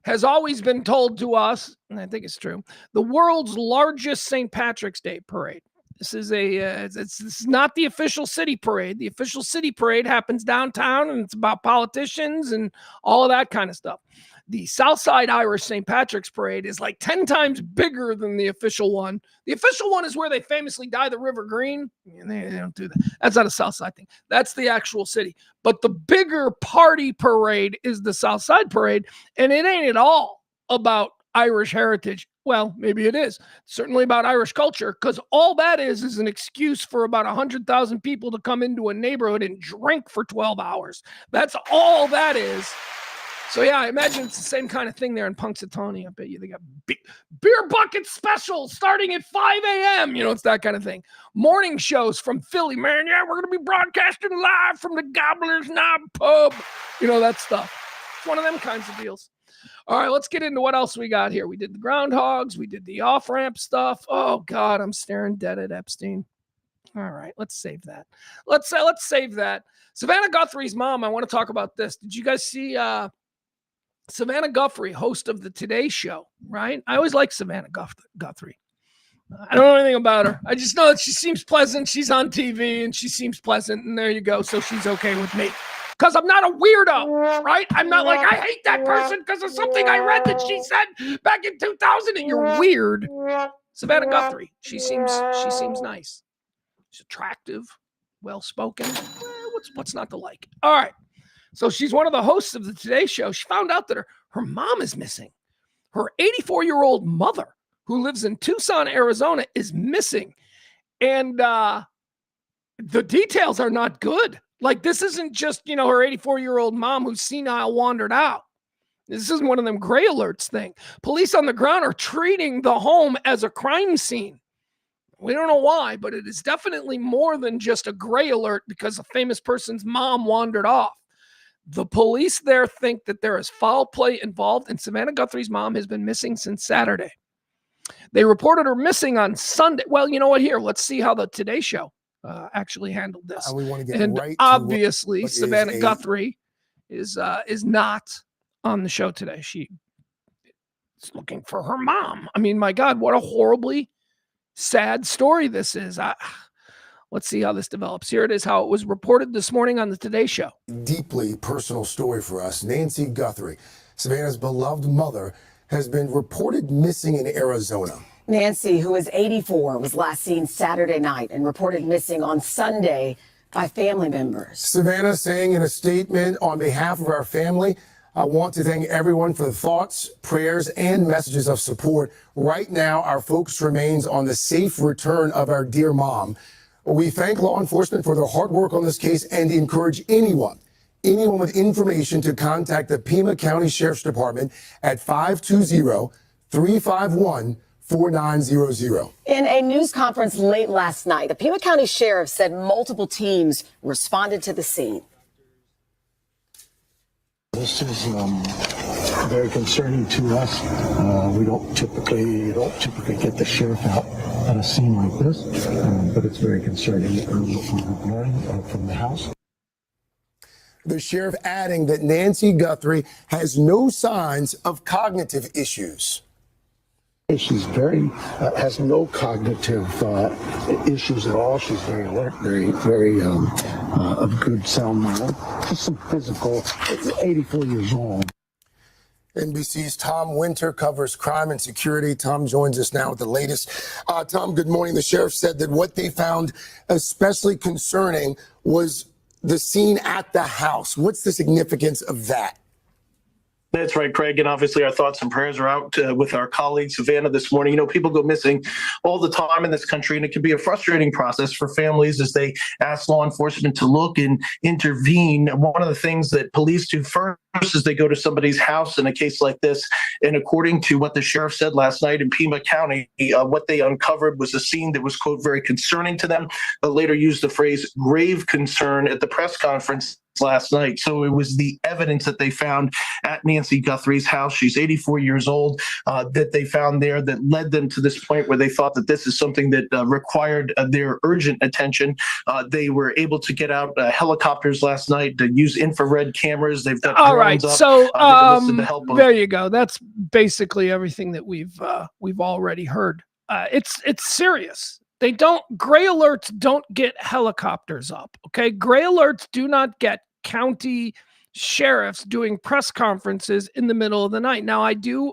has always been told to us, and I think it's true, the world's largest St. Patrick's Day parade. This is this is not the official city parade. The official city parade happens downtown, and it's about politicians and all of that kind of stuff. The Southside Irish St. Patrick's Parade is like 10 times bigger than the official one. The official one is where they famously dye the river green. They don't do that. That's not a Southside thing. That's the actual city. But the bigger party parade is the Southside Parade, and it ain't at all about Irish heritage. Well, maybe it is. Certainly about Irish culture, because all that is an excuse for about 100,000 people to come into a neighborhood and drink for 12 hours. That's all that is. So, yeah, I imagine it's the same kind of thing there in Punxsutawney. I bet you they got beer bucket specials starting at 5 a.m. You know, it's that kind of thing. Morning shows from Philly, man. Yeah, we're going to be broadcasting live from the Gobbler's Knob pub. You know, that stuff. It's one of them kinds of deals. All right, let's get into what else we got here. We did the groundhogs. We did the off-ramp stuff. Oh, God, I'm staring dead at Epstein. All right, let's save that. Let's save that. Savannah Guthrie's mom, I want to talk about this. Did you guys see Savannah Guthrie, host of the Today Show, right? I always like Savannah Guthrie. I don't know anything about her. I just know that she seems pleasant. She's on TV and she seems pleasant, and there you go. So she's okay with me. Because I'm not a weirdo, right? I'm not like, I hate that person because of something I read that she said back in 2000, and you're weird. Savannah Guthrie, she seems nice. She's attractive, well-spoken. What's not to like? All right. So she's one of the hosts of the Today Show. She found out that her mom is missing. Her 84-year-old mother, who lives in Tucson, Arizona, is missing. And the details are not good. Like, this isn't just, her 84-year-old mom who's senile wandered out. This isn't one of them gray alerts thing. Police on the ground are treating the home as a crime scene. We don't know why, but it is definitely more than just a gray alert because a famous person's mom wandered off. The police there think that there is foul play involved, and Savannah Guthrie's mom has been missing since Saturday. They reported her missing on Sunday. Well, you know what? Here, let's see how the Today Show actually handled this.
We want to get
and
right
obviously,
to
Savannah Guthrie is not on the show today. She is looking for her mom. I mean, my God, what a horribly sad story this is. Let's see how this develops. Here it is, how it was reported this morning on the Today Show.
Deeply personal story for us. Nancy Guthrie, Savannah's beloved mother, has been reported missing in Arizona.
Nancy, who is 84, was last seen Saturday night and reported missing on Sunday by family members.
Savannah saying in a statement, on behalf of our family, I want to thank everyone for the thoughts, prayers, and messages of support. Right now, our focus remains on the safe return of our dear mom. We thank law enforcement for their hard work on this case and encourage anyone with information to contact the Pima County Sheriff's Department at 520-351-4900.
In a news conference late last night, the Pima County Sheriff said multiple teams responded to the scene.
This is very concerning to us. We don't typically get the sheriff out at a scene like this, but it's very concerning. We've learned from the house.
The sheriff adding that Nancy Guthrie has no signs of cognitive issues.
She's has no cognitive issues at all. She's very alert, very of good sound mind. Just some physical. 84 years old.
NBC's Tom Winter covers crime and security. Tom joins us now with the latest. Tom, good morning. The sheriff said that what they found especially concerning was the scene at the house. What's the significance of that?
That's right, Craig. And obviously our thoughts and prayers are out with our colleague Savannah this morning. People go missing all the time in this country, and it can be a frustrating process for families as they ask law enforcement to look and intervene. One of the things that police do first is they go to somebody's house in a case like this. And according to what the sheriff said last night in Pima County, what they uncovered was a scene that was, quote, very concerning to them, but later used the phrase grave concern at the press conference last night. So it was the evidence that they found at Nancy Guthrie's house. She's 84 years old, that they found there that led them to this point where they thought that this is something that required their urgent attention. They were able to get out helicopters last night to use infrared cameras. They've got
all right.
up.
So
There
you go. That's basically everything that we've already heard. It's serious. Gray alerts don't get helicopters up. Okay. Gray alerts do not get county sheriffs doing press conferences in the middle of the night. Now, I do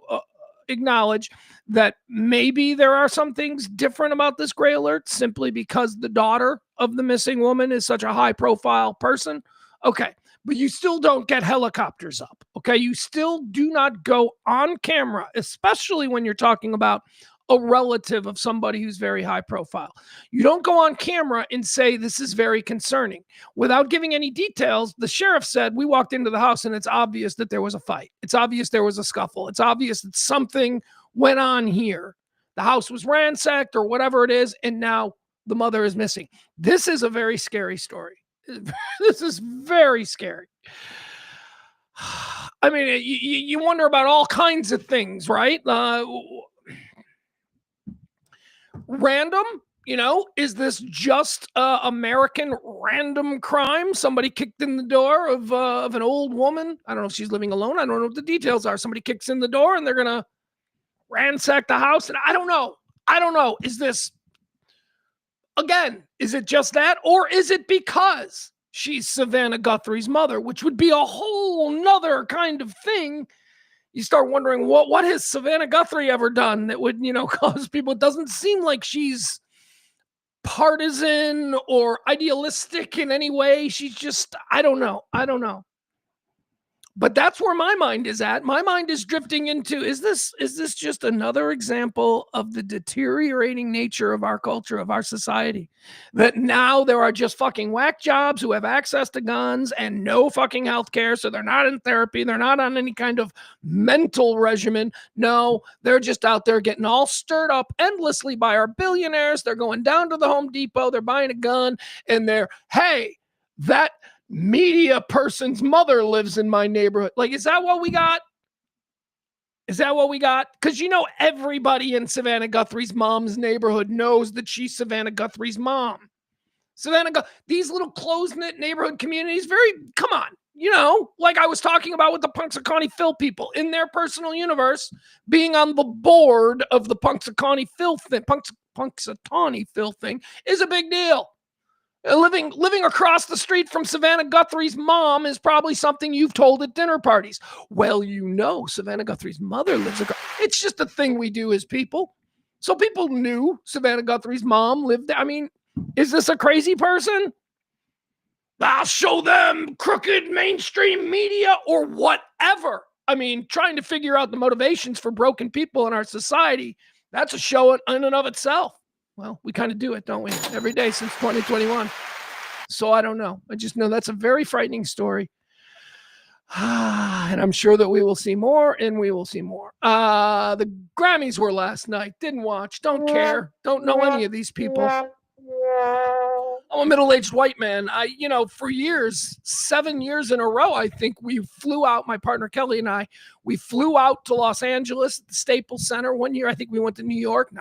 acknowledge that maybe there are some things different about this gray alert simply because the daughter of the missing woman is such a high profile person. Okay. But you still don't get helicopters up. Okay. You still do not go on camera, especially when you're talking about a relative of somebody who's very high profile. You don't go on camera and say, this is very concerning. Without giving any details, the sheriff said, we walked into the house and it's obvious that there was a fight. It's obvious there was a scuffle. It's obvious that something went on here. The house was ransacked or whatever it is, and now the mother is missing. This is a very scary story. This is very scary. I mean, you wonder about all kinds of things, right? Random You know, is this just American random crime? Somebody kicked in the door of an old woman. I don't know if she's living alone. I don't know what the details are. Somebody kicks in the door and they're going to ransack the house. And I don't know. Is this, again, is it just that? Or is it because she's Savannah Guthrie's mother, which would be a whole nother kind of thing? You start wondering, what has Savannah Guthrie ever done that would, cause people? It doesn't seem like she's partisan or idealistic in any way. She's just, I don't know. But that's where my mind is at. My mind is drifting into, is this just another example of the deteriorating nature of our culture, of our society? That now there are just fucking whack jobs who have access to guns and no fucking health care, so they're not in therapy, they're not on any kind of mental regimen. No, they're just out there getting all stirred up endlessly by our billionaires. They're going down to the Home Depot, they're buying a gun, and they're, hey, that media person's mother lives in my neighborhood. Like, is that what we got? Because everybody in Savannah Guthrie's mom's neighborhood knows that she's Savannah Guthrie's mom. These little close-knit neighborhood communities, come on, like I was talking about with the Punxsutawney Phil people in their personal universe, being on the board of the Punxsutawney Phil thing is a big deal. Living across the street from Savannah Guthrie's mom is probably something you've told at dinner parties. Well, Savannah Guthrie's mother lives across. It's just a thing we do as people. So people knew Savannah Guthrie's mom lived there. I mean, is this a crazy person? I'll show them crooked mainstream media or whatever. I mean, trying to figure out the motivations for broken people in our society, that's a show in and of itself. Well, we kind of do it, don't we? Every day since 2021. So I don't know. I just know that's a very frightening story. And I'm sure that we will see more, and we will see more. The Grammys were last night. Didn't watch. Don't care. Don't know any of these people. I'm a middle-aged white man. For years, 7 years in a row, I think we flew out, my partner Kelly and I, we flew out to Los Angeles, the Staples Center. One year, I think we went to New York.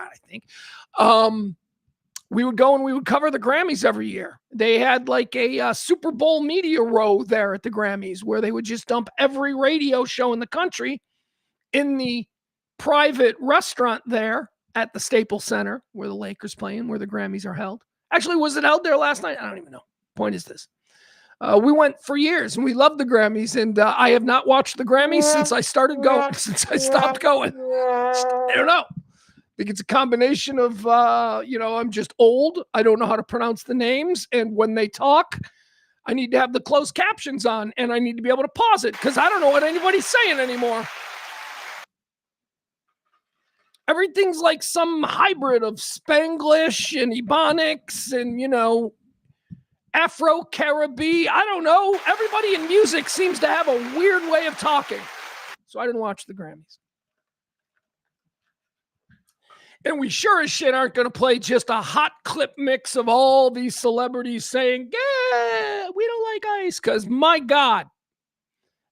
We would go and we would cover the Grammys every year. They had like a Super Bowl media row there at the Grammys where they would just dump every radio show in the country in the private restaurant there at the Staples Center where the Lakers play and where the Grammys are held. Actually, was it held there last night? I don't even know. Point is this. We went for years and we loved the Grammys, and I have not watched the Grammys since I stopped going. I don't know. I think it's a combination of, I'm just old. I don't know how to pronounce the names. And when they talk, I need to have the closed captions on and I need to be able to pause it because I don't know what anybody's saying anymore. Everything's like some hybrid of Spanglish and Ebonics and, Afro-Caribbean. I don't know. Everybody in music seems to have a weird way of talking. So I didn't watch the Grammys. And we sure as shit aren't going to play just a hot clip mix of all these celebrities saying, yeah, we don't like ICE. Because, my God,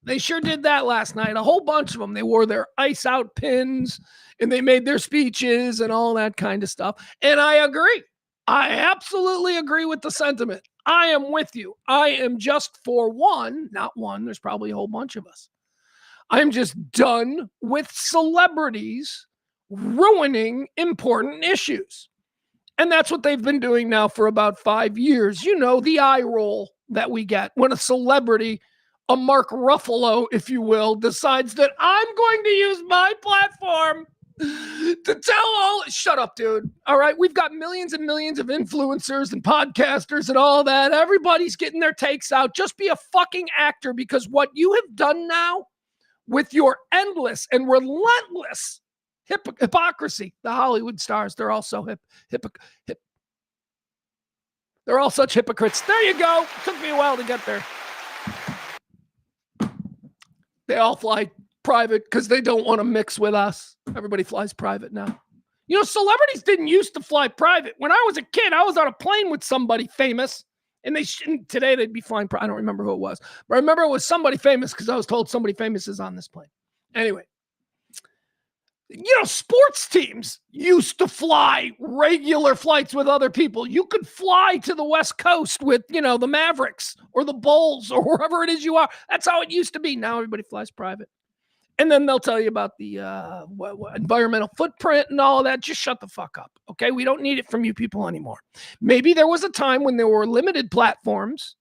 they sure did that last night. A whole bunch of them. They wore their ICE out pins and they made their speeches and all that kind of stuff. And I agree. I absolutely agree with the sentiment. I am with you. I am just for one, not one. There's probably a whole bunch of us. I'm just done with celebrities ruining important issues. And that's what they've been doing now for about 5 years. The eye roll that we get when a celebrity, a Mark Ruffalo, if you will, decides that I'm going to use my platform to tell shut up, dude. All right. We've got millions and millions of influencers and podcasters and all that. Everybody's getting their takes out. Just be a fucking actor, because what you have done now with your endless and relentless hypocrisy, the Hollywood stars, they're all so they're all such hypocrites. There you go. It took me a while to get there. They all fly private because they don't want to mix with us. Everybody flies private now. Celebrities didn't used to fly private. When I was a kid, I was on a plane with somebody famous, and today they'd be flying private. I don't remember who it was, but I remember it was somebody famous because I was told somebody famous is on this plane. Anyway. Sports teams used to fly regular flights with other people. You could fly to the West Coast with, the Mavericks or the Bulls or wherever it is you are. That's how it used to be. Now everybody flies private. And then they'll tell you about the environmental footprint and all of that. Just shut the fuck up, okay? We don't need it from you people anymore. Maybe there was a time when there were limited platforms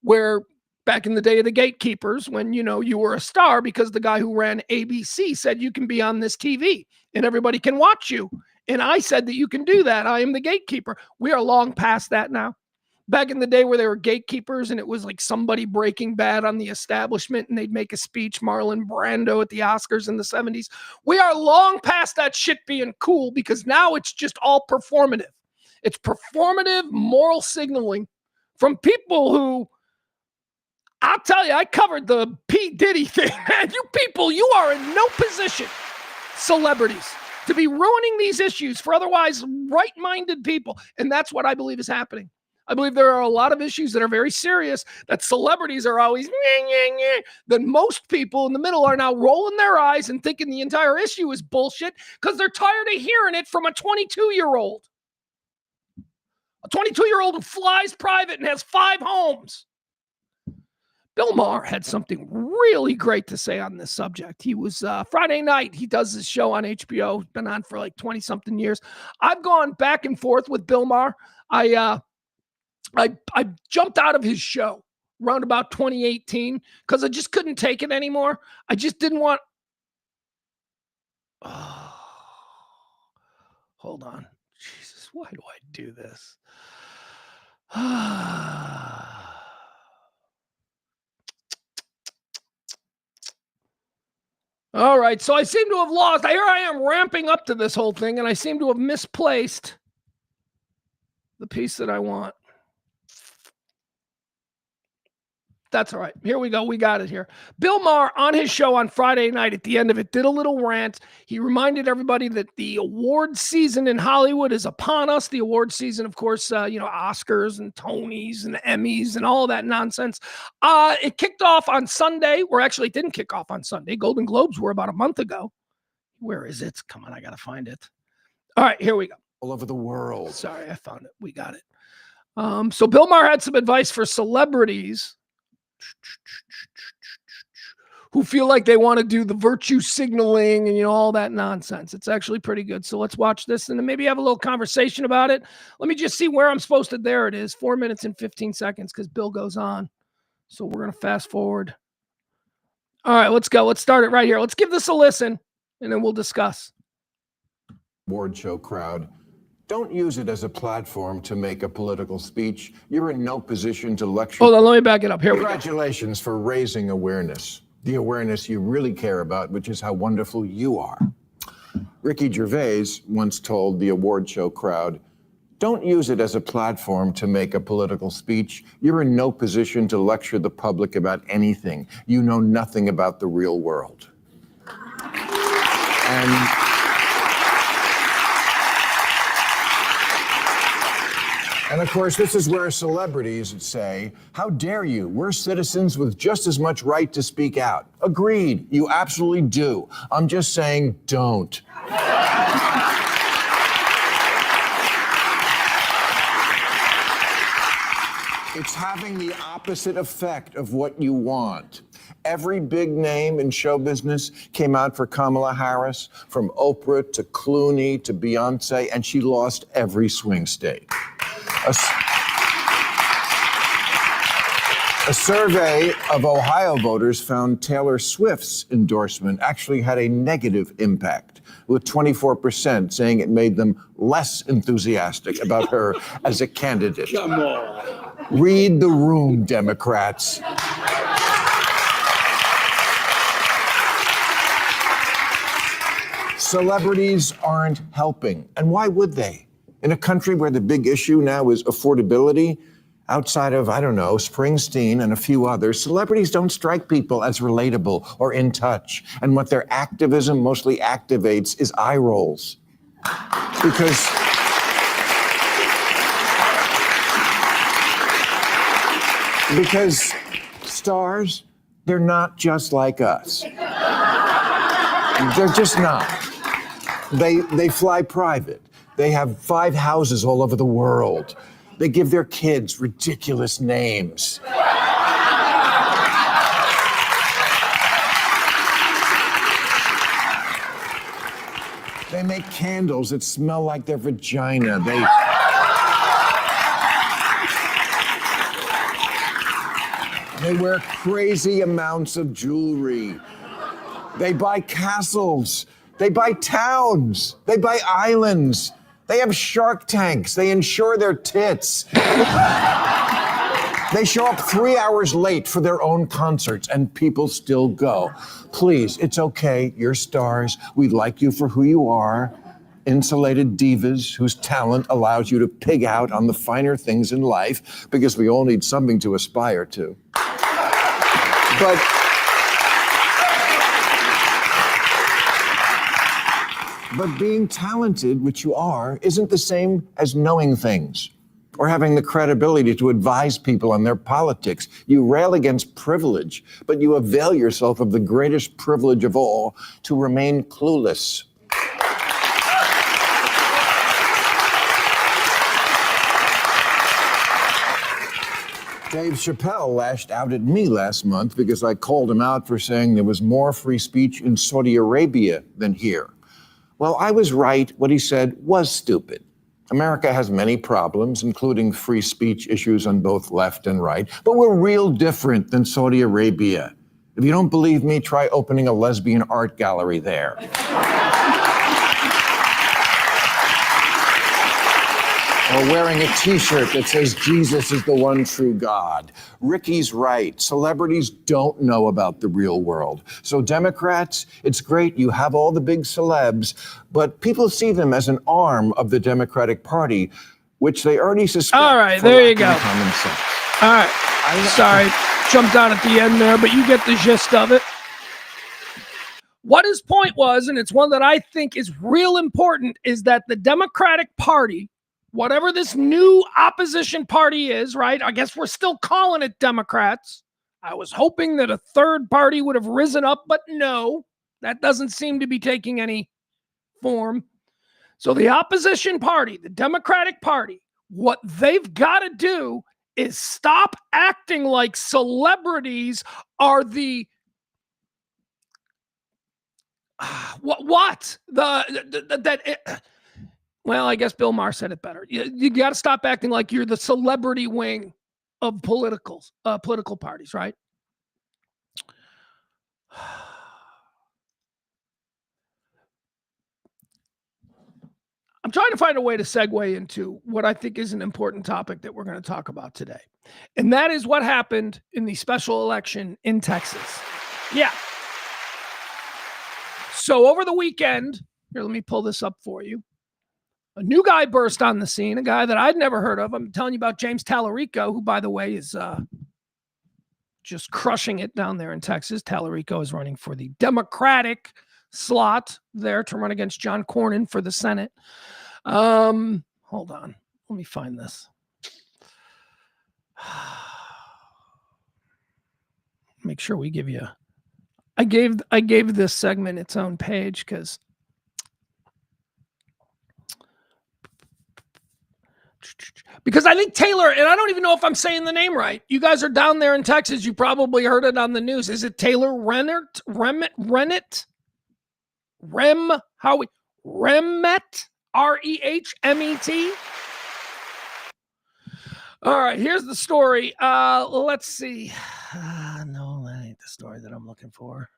where back in the day of the gatekeepers, when, you were a star because the guy who ran ABC said you can be on this TV and everybody can watch you. And I said that you can do that. I am the gatekeeper. We are long past that now. Back in the day where they were gatekeepers and it was like somebody Breaking Bad on the establishment and they'd make a speech, Marlon Brando at the Oscars in the 70s. We are long past that shit being cool because now it's just all performative. It's performative moral signaling from people who, I'll tell you, I covered the P. Diddy thing, man. You people, you are in no position, celebrities, to be ruining these issues for otherwise right-minded people. And that's what I believe is happening. I believe there are a lot of issues that are very serious that celebrities are always, that most people in the middle are now rolling their eyes and thinking the entire issue is bullshit because they're tired of hearing it from a 22-year-old. A 22-year-old who flies private and has 5 homes. Bill Maher had something really great to say on this subject. He was Friday night. He does this show on HBO. Been on for like 20-something years. I've gone back and forth with Bill Maher. I jumped out of his show around about 2018 because I just couldn't take it anymore. I just didn't want. Oh, hold on. Jesus, why do I do this? All right, so I seem to have lost. Here I am ramping up to this whole thing, and I seem to have misplaced the piece that I want. That's all right. Here we go. We got it here. Bill Maher on his show on Friday night at the end of it did a little rant. He reminded everybody that the award season in Hollywood is upon us. The award season, of course, Oscars and Tonys and Emmys and all that nonsense. It kicked off on Sunday, or actually it didn't kick off on Sunday. Golden Globes were about a month ago. Where is it? Come on, I got to find it. All right, here we go.
All over the world.
Sorry, I found it. We got it. So Bill Maher had some advice for celebrities who feel like they want to do the virtue signaling and all that nonsense. It's actually pretty good. So let's watch this and then maybe have a little conversation about it. Let me just see where I'm supposed to. There it is, 4 minutes and 15 seconds because Bill goes on. So we're going to fast forward. All right, let's go. Let's start it right here. Let's give this a listen and then we'll discuss.
Award show crowd. Don't use it as a platform to make a political speech. You're in no position to lecture.
Hold on, let me back it up. Here we go.
Congratulations for raising awareness. The awareness you really care about, which is how wonderful you are. Ricky Gervais once told the award show crowd, don't use it as a platform to make a political speech. You're in no position to lecture the public about anything. You know nothing about the real world. And of course, this is where celebrities say, how dare you? We're citizens with just as much right to speak out. Agreed, you absolutely do. I'm just saying, don't. It's having the opposite effect of what you want. Every big name in show business came out for Kamala Harris, from Oprah to Clooney to Beyonce, and she lost every swing state. A survey of Ohio voters found Taylor Swift's endorsement actually had a negative impact, with 24% saying it made them less enthusiastic about her as a candidate.
Come on.
Read the room, Democrats. Celebrities aren't helping. And why would they? In a country where the big issue now is affordability, outside of, I don't know, Springsteen and a few others, celebrities don't strike people as relatable or in touch. And what their activism mostly activates is eye rolls. Because stars, they're not just like us. They're just not. They fly private. They have 5 houses all over the world. They give their kids ridiculous names. They make candles that smell like their vagina. They wear crazy amounts of jewelry. They buy castles. They buy towns. They buy islands. They have shark tanks. They insure their tits. They show up 3 hours late for their own concerts, and people still go. Please, it's okay. You're stars. We like you for who you are. Insulated divas whose talent allows you to pig out on the finer things in life, because we all need something to aspire to. But being talented, which you are, isn't the same as knowing things or having the credibility to advise people on their politics. You rail against privilege, but you avail yourself of the greatest privilege of all, to remain clueless. Dave Chappelle lashed out at me last month because I called him out for saying there was more free speech in Saudi Arabia than here. Well, I was right. What he said was stupid. America has many problems, including free speech issues on both left and right, but we're real different than Saudi Arabia. If you don't believe me, try opening a lesbian art gallery there. Or wearing a t-shirt that says Jesus is the one true God. Ricky's right. Celebrities don't know about the real world. So Democrats, it's great you have all the big celebs, but people see them as an arm of the Democratic Party, which they already suspect.
All right, there you go.
Common sense.
All right. Sorry, jumped out at the end there, but you get the gist of it. What his point was, and it's one that I think is real important, is that the Democratic Party, whatever this new opposition party is, right? I guess we're still calling it Democrats. I was hoping that a third party would have risen up, but no, that doesn't seem to be taking any form. So the opposition party, the Democratic Party, what they've got to do is stop acting like celebrities are the well, I guess Bill Maher said it better. You got to stop acting like you're the celebrity wing of political parties, right? I'm trying to find a way to segue into what I think is an important topic that we're going to talk about today. And that is what happened in the special election in Texas. Yeah. So over the weekend, here, let me pull this up for you. A new guy burst on the scene, a guy that I'd never heard of. I'm telling you about James Tallarico, who, by the way, is just crushing it down there in Texas. Tallarico is running for the Democratic slot there to run against John Cornyn for the Senate. Hold on. Let me find this. Make sure we give you... I gave this segment its own page because I think Taylor, and I don't even know if I'm saying the name right. You guys are down there in Texas. You probably heard it on the news. Is it Taylor Rehmet? Rehmet? R-E-H-M-E-T? All right, here's the story. Let's see. No, that ain't the story that I'm looking for.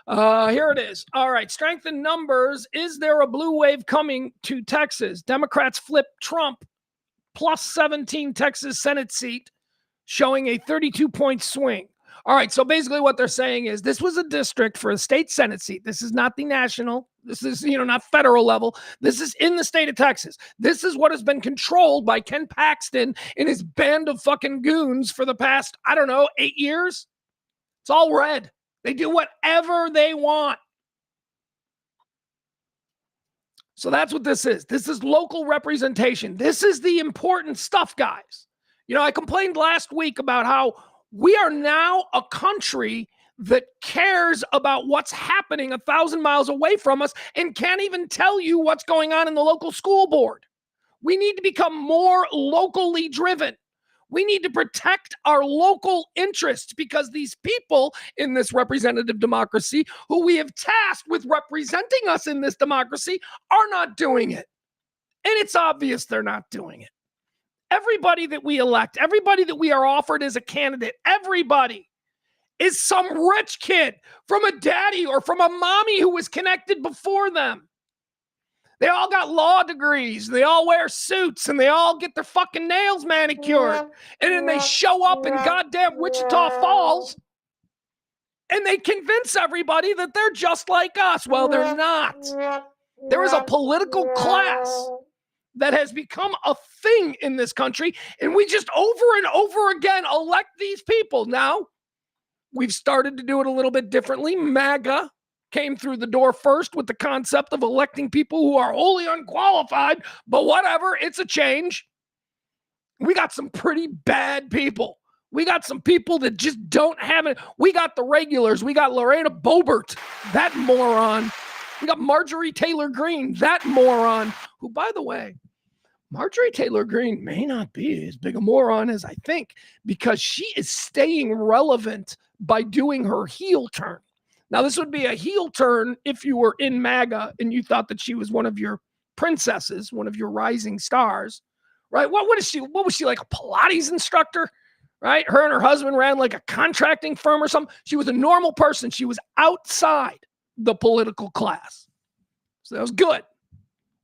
Here it is. All right, strength in numbers. Is there a blue wave coming to Texas? Democrats flip Trump plus 17 Texas Senate seat, showing a 32-point swing. All right, so basically what they're saying is this was a district for a state Senate seat. This is not the national. This is, not federal level. This is in the state of Texas. This is what has been controlled by Ken Paxton and his band of fucking goons for the past, 8 years. It's all red. They do whatever they want. So that's what this is. This is local representation. This is the important stuff, guys. I complained last week about how we are now a country that cares about what's happening 1,000 miles away from us and can't even tell you what's going on in the local school board. We need to become more locally driven. We need to protect our local interests because these people in this representative democracy who we have tasked with representing us in this democracy are not doing it. And it's obvious they're not doing it. Everybody that we elect, everybody that we are offered as a candidate, everybody is some rich kid from a daddy or from a mommy who was connected before them. They all got law degrees. They all wear suits and they all get their fucking nails manicured. And then they show up in goddamn Wichita Falls and they convince everybody that they're just like us. Well, they're not. There is a political class that has become a thing in this country, and we just over and over again elect these people. Now, we've started to do it a little bit differently. MAGA came through the door first with the concept of electing people who are wholly unqualified, but whatever, it's a change. We got some pretty bad people. We got some people that just don't have it. We got the regulars. We got Lorena Boebert, that moron. We got Marjorie Taylor Greene, that moron, who, by the way, Marjorie Taylor Greene may not be as big a moron as I think because she is staying relevant by doing her heel turn. Now, this would be a heel turn if you were in MAGA and you thought that she was one of your princesses, one of your rising stars, right? What is she? What was she, like a Pilates instructor, right? Her and her husband ran like a contracting firm or something. She was a normal person. She was outside the political class. So that was good.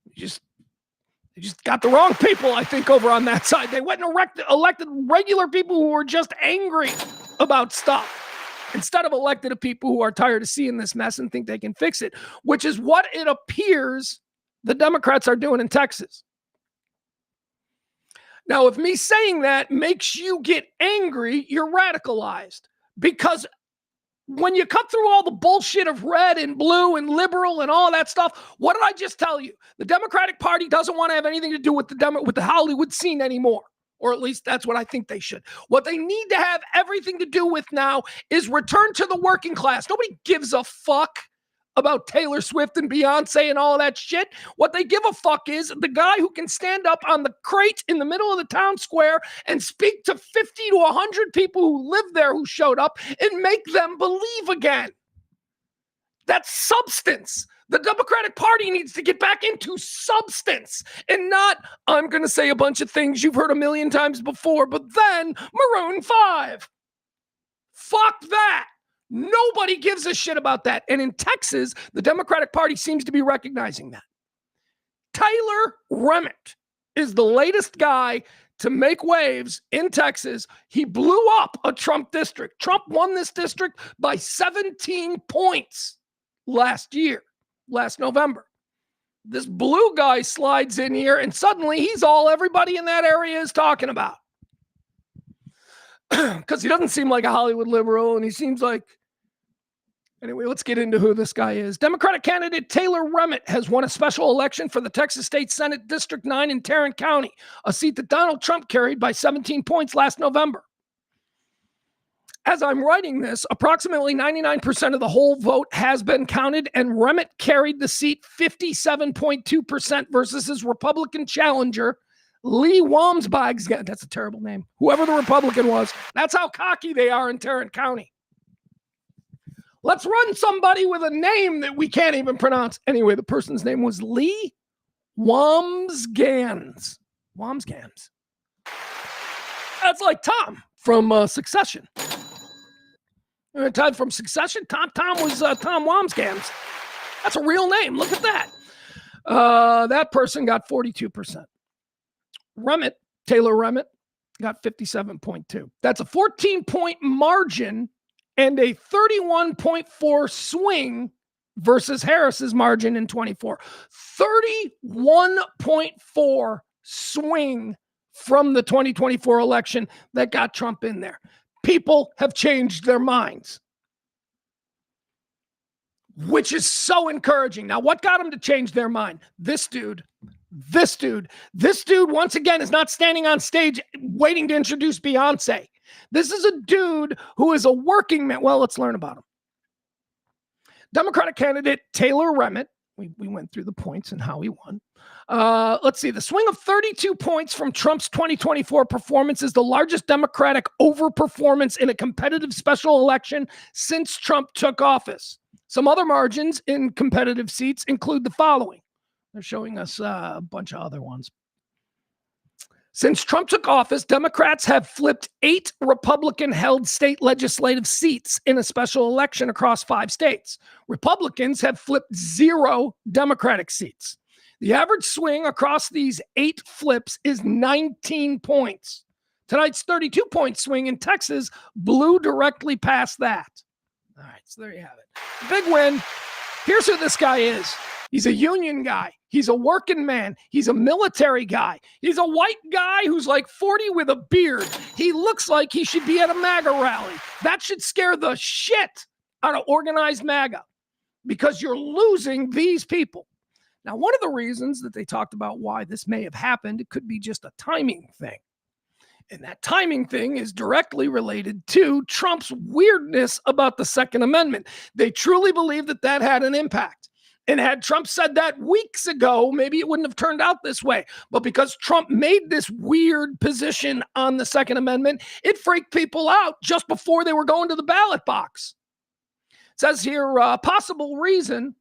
They just got the wrong people, I think, over on that side. They went and elected regular people who were just angry about stuff instead of elected people who are tired of seeing this mess and think they can fix it, which is what it appears the Democrats are doing in Texas. Now, if me saying that makes you get angry, you're radicalized because when you cut through all the bullshit of red and blue and liberal and all that stuff, what did I just tell you? The Democratic Party doesn't want to have anything to do with the Hollywood scene anymore, or at least that's what I think they should. What they need to have everything to do with now is return to the working class. Nobody gives a fuck about Taylor Swift and Beyonce and all that shit. What they give a fuck is the guy who can stand up on the crate in the middle of the town square and speak to 50 to 100 people who live there who showed up and make them believe again. That's substance. The Democratic Party needs to get back into substance and not, I'm going to say a bunch of things you've heard a million times before, but then Maroon 5. Fuck that. Nobody gives a shit about that. And in Texas, the Democratic Party seems to be recognizing that. Taylor Rehmet is the latest guy to make waves in Texas. He blew up a Trump district. Trump won this district by 17 points last November. This blue guy slides in here and suddenly he's all everybody in that area is talking about. Because he doesn't seem like a Hollywood liberal and he seems like... Anyway, let's get into who this guy is. Democratic candidate Taylor Rehmet has won a special election for the Texas State Senate District 9 in Tarrant County, a seat that Donald Trump carried by 17 points last November. As I'm writing this, approximately 99% of the whole vote has been counted, and Rehmet carried the seat 57.2% versus his Republican challenger, Lee Wambsgans. That's a terrible name. Whoever the Republican was. That's how cocky they are in Tarrant County. Let's run somebody with a name that we can't even pronounce. Anyway, the person's name was Lee Wambsgans. Wambsgans. That's like Tom from Succession. Tom from Succession. Tom was Tom Wambsgans. That's a real name. Look at that. That person got 42%. Taylor Rehmet, got 57.2. That's a 14-point margin and a 31.4 swing versus Harris's margin in 24. 31.4 swing from the 2024 election that got Trump in there. People have changed their minds, which is so encouraging. Now, what got them to change their mind? This dude, once again, is not standing on stage waiting to introduce Beyonce. This is a dude who is a working man. Well, let's learn about him. Democratic candidate Taylor Rehmet. We went through the points and how he won. Let's see. The swing of 32 points from Trump's 2024 performance is the largest Democratic overperformance in a competitive special election since Trump took office. Some other margins in competitive seats include the following. They're showing us a bunch of other ones. Since Trump took office, Democrats have flipped 8 Republican-held state legislative seats in a special election across 5 states. Republicans have flipped 0 Democratic seats. The average swing across these 8 flips is 19 points. Tonight's 32-point swing in Texas blew directly past that. All right, so there you have it. Big win. Here's who this guy is. He's a union guy. He's a working man. He's a military guy. He's a white guy who's like 40 with a beard. He looks like he should be at a MAGA rally. That should scare the shit out of organized MAGA because you're losing these people. Now, one of the reasons that they talked about why this may have happened, it could be just a timing thing. And that timing thing is directly related to Trump's weirdness about the Second Amendment. They truly believe that that had an impact. And had Trump said that weeks ago, maybe it wouldn't have turned out this way. But because Trump made this weird position on the Second Amendment, it freaked people out just before they were going to the ballot box. It says here, possible reason.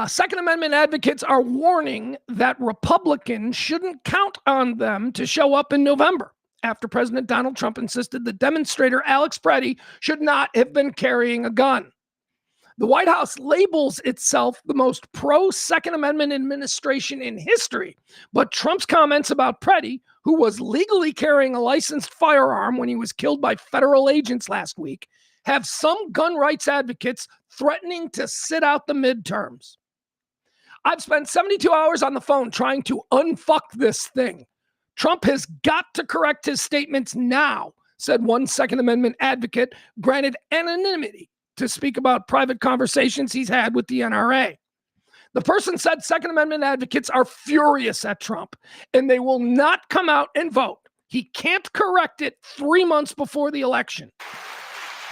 Second Amendment advocates are warning that Republicans shouldn't count on them to show up in November after President Donald Trump insisted that demonstrator Alex Preddy should not have been carrying a gun. The White House labels itself the most pro-Second Amendment administration in history, but Trump's comments about Preddy, who was legally carrying a licensed firearm when he was killed by federal agents last week, have some gun rights advocates threatening to sit out the midterms. I've spent 72 hours on the phone trying to unfuck this thing. Trump has got to correct his statements now, said one Second Amendment advocate, granted anonymity to speak about private conversations he's had with the NRA. The person said Second Amendment advocates are furious at Trump, and they will not come out and vote. He can't correct it 3 months before the election.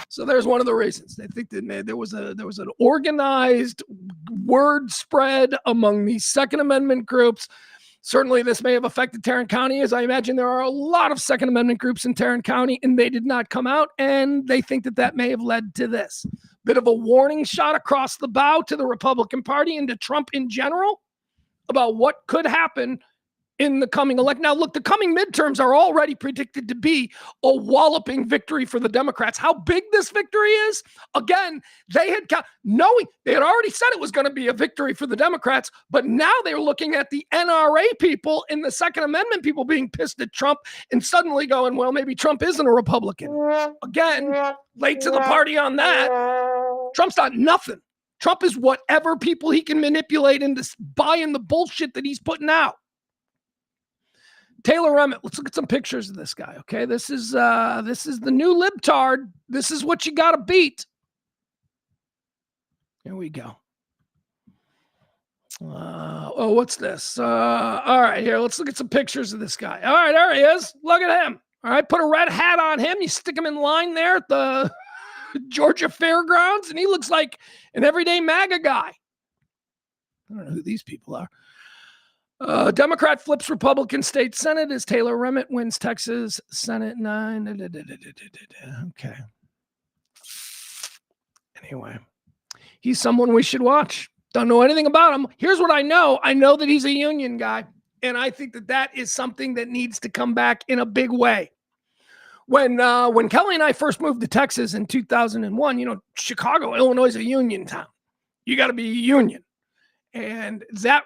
So there's one of the reasons. They think that there was an organized word spread among these Second Amendment groups. Certainly this may have affected Tarrant County, as I imagine there are a lot of Second Amendment groups in Tarrant County, and they did not come out, and they think that that may have led to this. Bit of a warning shot across the bow to the Republican Party and to Trump in general about what could happen in the coming election. Now, look, the coming midterms are already predicted to be a walloping victory for the Democrats. How big this victory is? Again, they had already said it was going to be a victory for the Democrats, but now they're looking at the NRA people and the Second Amendment people being pissed at Trump and suddenly going, well, maybe Trump isn't a Republican. Again, late to the party on that. Trump's not nothing. Trump is whatever people he can manipulate into buying the bullshit that he's putting out. Taylor Rehmet, let's look at some pictures of this guy, okay? This is the new libtard. This is what you got to beat. Here we go. What's this? All right, here, let's look at some pictures of this guy. All right, there he is. Look at him. All right, put a red hat on him. You stick him in line there at the Georgia Fairgrounds, and he looks like an everyday MAGA guy. I don't know who these people are. Democrat flips Republican state Senate as Taylor Rehmet wins Texas Senate 9. Okay. Anyway, he's someone we should watch. Don't know anything about him. Here's what I know. I know that he's a union guy, and I think that that is something that needs to come back in a big way. When Kelly and I first moved to Texas in 2001, Chicago, Illinois is a union town. You got to be a union. And that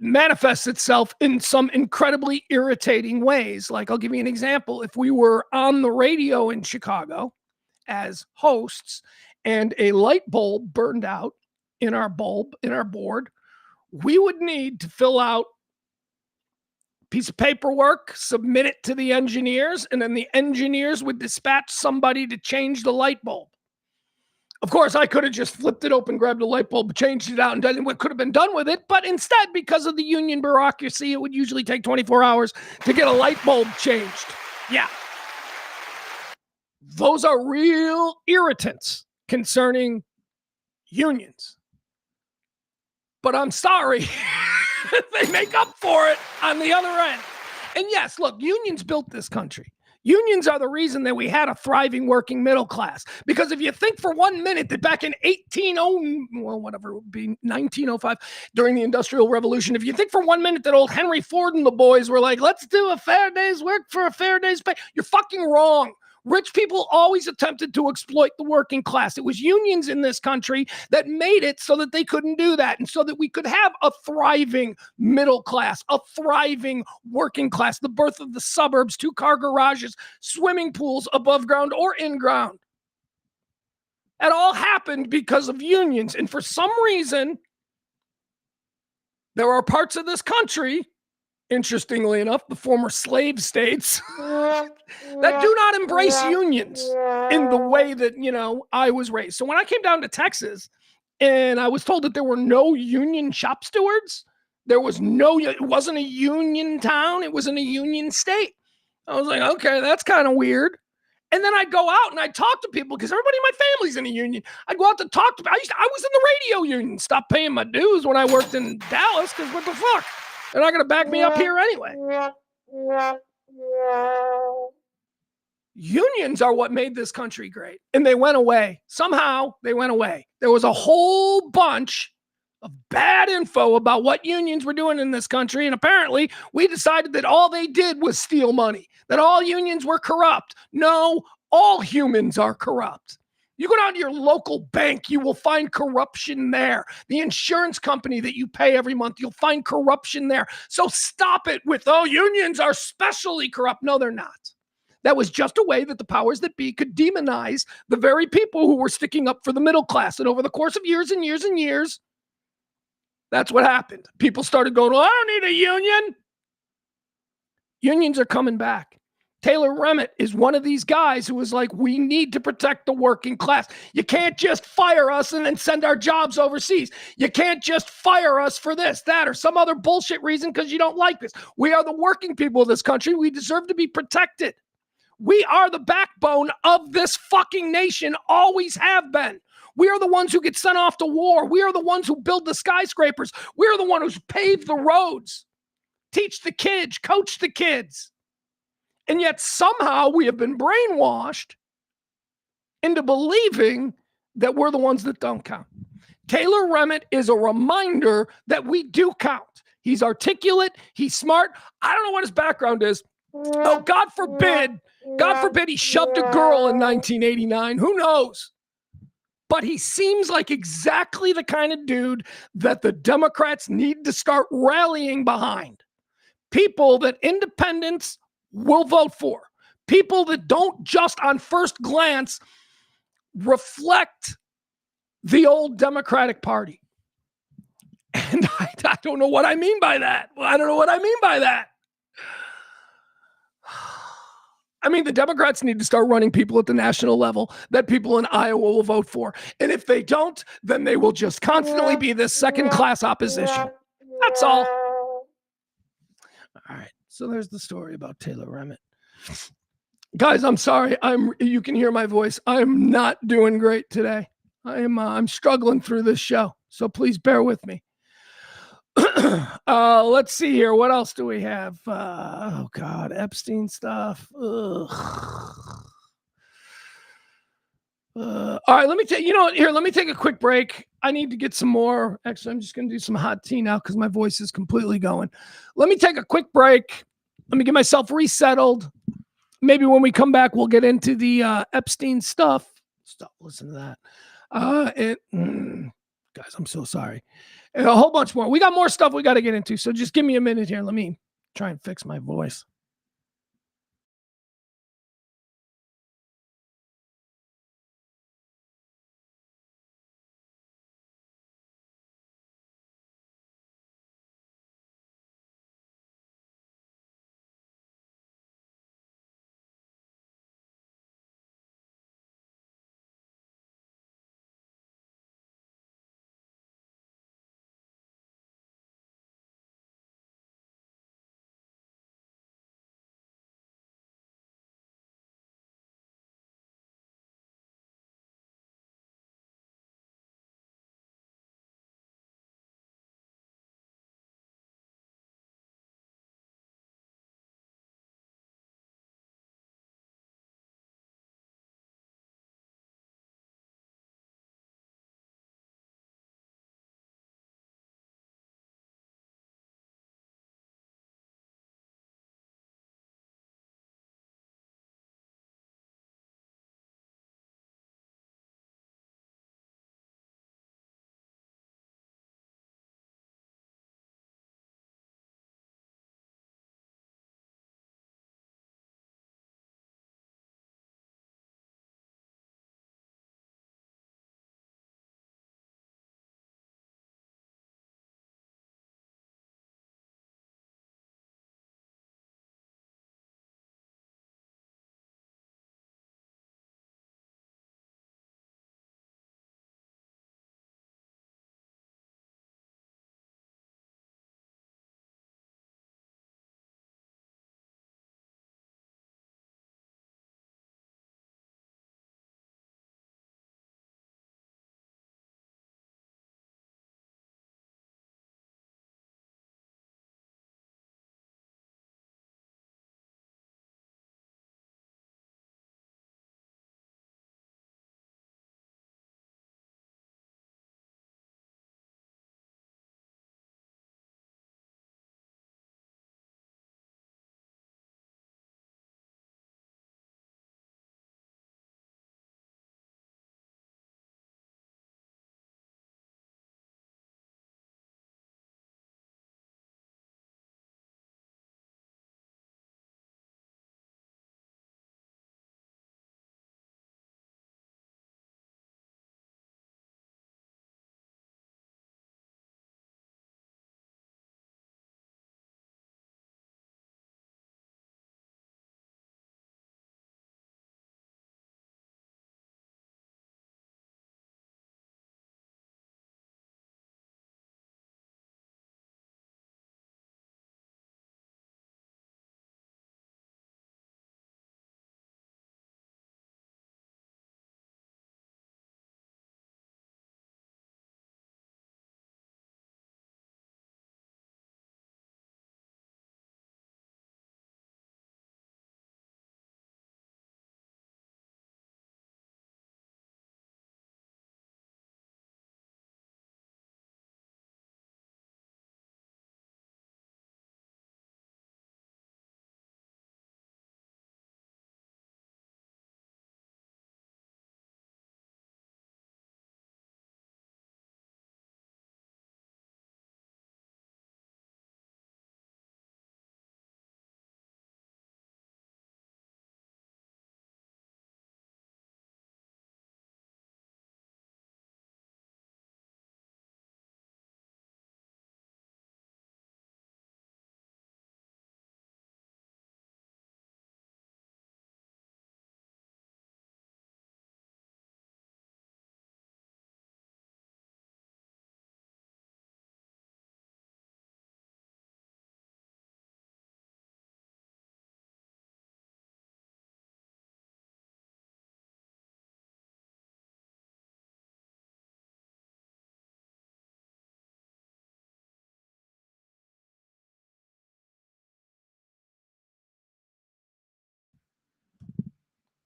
manifests itself in some incredibly irritating ways. Like, I'll give you an example. If we were on the radio in Chicago as hosts and a light bulb burned out in our board, we would need to fill out a piece of paperwork, submit it to the engineers, and then the engineers would dispatch somebody to change the light bulb. Of course, I could have just flipped it open, grabbed a light bulb, changed it out, and done what could have been done with it. But instead, because of the union bureaucracy, it would usually take 24 hours to get a light bulb changed. Yeah. Those are real irritants concerning unions. But I'm sorry, they make up for it on the other end. And yes, look, unions built this country. Unions are the reason that we had a thriving working middle class. Because if you think for 1 minute that back in 1905, during the Industrial Revolution, if you think for 1 minute that old Henry Ford and the boys were like, let's do a fair day's work for a fair day's pay, you're fucking wrong. Rich people always attempted to exploit the working class. It was unions in this country that made it so that they couldn't do that, and so that we could have a thriving middle class, a thriving working class, the birth of the suburbs, 2-car garages, swimming pools above ground or in ground. It all happened because of unions. And for some reason, there are parts of this country, interestingly enough, the former slave states, that do not embrace unions in the way that, I was raised. So when I came down to Texas and I was told that there were no union shop stewards, it wasn't a union town, it wasn't a union state. I was like, okay, that's kind of weird. And then I'd go out and I'd talk to people because everybody in my family's in a union. I'd go out to talk to people. I was in the radio union, stopped paying my dues when I worked in Dallas because what the fuck? They're not going to back me up here anyway. Unions are what made this country great. And they went away. Somehow they went away. There was a whole bunch of bad info about what unions were doing in this country. And apparently we decided that all they did was steal money, that all unions were corrupt. No, all humans are corrupt. You go down to your local bank, you will find corruption there. The insurance company that you pay every month, you'll find corruption there. So stop it with, unions are specially corrupt. No, they're not. That was just a way that the powers that be could demonize the very people who were sticking up for the middle class. And over the course of years and years and years, that's what happened. People started going, I don't need a union. Unions are coming back. Taylor Rehmet is one of these guys who was like, we need to protect the working class. You can't just fire us and then send our jobs overseas. You can't just fire us for this, that, or some other bullshit reason because you don't like this. We are the working people of this country. We deserve to be protected. We are the backbone of this fucking nation, always have been. We are the ones who get sent off to war. We are the ones who build the skyscrapers. We are the ones who pave the roads, teach the kids, coach the kids. And yet somehow we have been brainwashed into believing that we're the ones that don't count. Taylor Rehmet is a reminder that we do count. He's articulate. He's smart. I don't know what his background is. Oh, God forbid he shoved a girl in 1989. Who knows? But he seems like exactly the kind of dude that the Democrats need to start rallying behind. People that independents will vote for. People that don't just on first glance reflect the old Democratic Party. And I don't know what I mean by that. I don't know what I mean by that. I mean, the Democrats need to start running people at the national level that people in Iowa will vote for. And if they don't, then they will just constantly be this second-class opposition. That's all. All right. So there's the story about Taylor Rehmet. Guys, I'm sorry. You can hear my voice. I'm not doing great today. I'm struggling through this show. So please bear with me. Let's see here. What else do we have? Oh God, Epstein stuff. Ugh. All right, let me take. Let me take a quick break. I need to get some more. Actually, I'm just going to do some hot tea now because my voice is completely going. Let me take a quick break. Let me get myself resettled. Maybe when we come back, we'll get into the Epstein stuff. Stop listening to that. Guys, I'm so sorry. And a whole bunch more. We got more stuff we got to get into. So just give me a minute here. Let me try and fix my voice.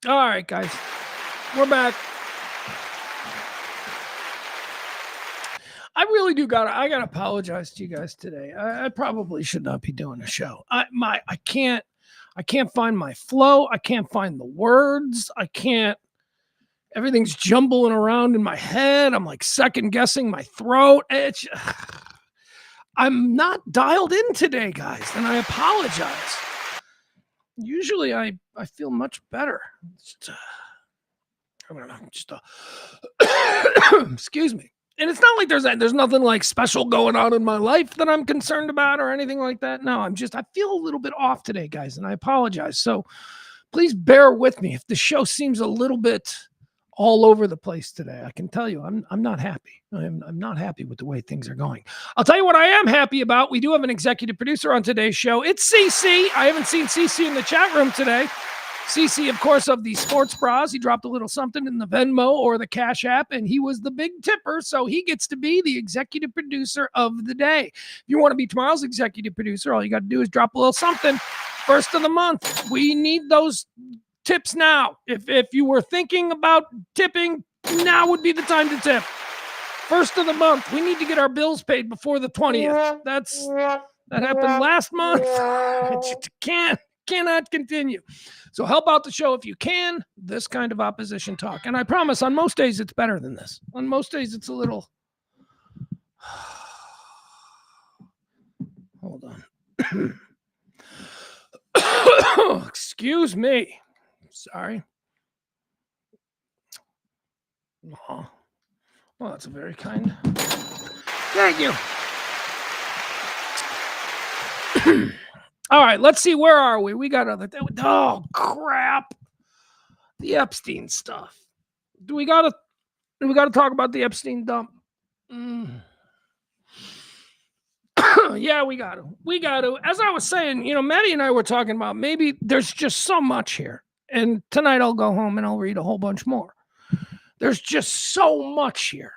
All right, guys. We're back. I really do I gotta apologize to you guys today. I probably should not be doing a show. I can't find my flow. I can't find the words. Everything's jumbling around in my head. I'm like second guessing my throat. I'm not dialed in today, guys, and I apologize. Usually I feel much better. Excuse me. And it's not like there's nothing like special going on in my life that I'm concerned about or anything like that. No, I feel a little bit off today, guys, and I apologize. So please bear with me if the show seems a little bit all over the place today. I can tell you, I'm not happy. I'm not happy with the way things are going. I'll tell you what I am happy about. We do have an executive producer on today's show. It's CC. I haven't seen CC in the chat room today. CC, of course, of the Sports Bras. He dropped a little something in the Venmo or the Cash App, and he was the big tipper, so he gets to be the executive producer of the day. If you want to be tomorrow's executive producer, all you got to do is drop a little something. First of the month. We need those tips now. If you were thinking about tipping, now would be the time to tip. First of the month. We need to get our bills paid before the 20th. That happened last month. It cannot continue. So help out the show if you can. This kind of opposition talk. And I promise on most days it's better than this. On most days it's a little... Hold on. Excuse me. Sorry. Oh. Well, that's a very kind. Thank you. All right, let's see. Where are we? We got other. Oh crap! The Epstein stuff. Do we gotta talk about the Epstein dump? Yeah, we got to. As I was saying, Maddie and I were talking about maybe there's just so much here. And tonight I'll go home and I'll read a whole bunch more. There's just so much here.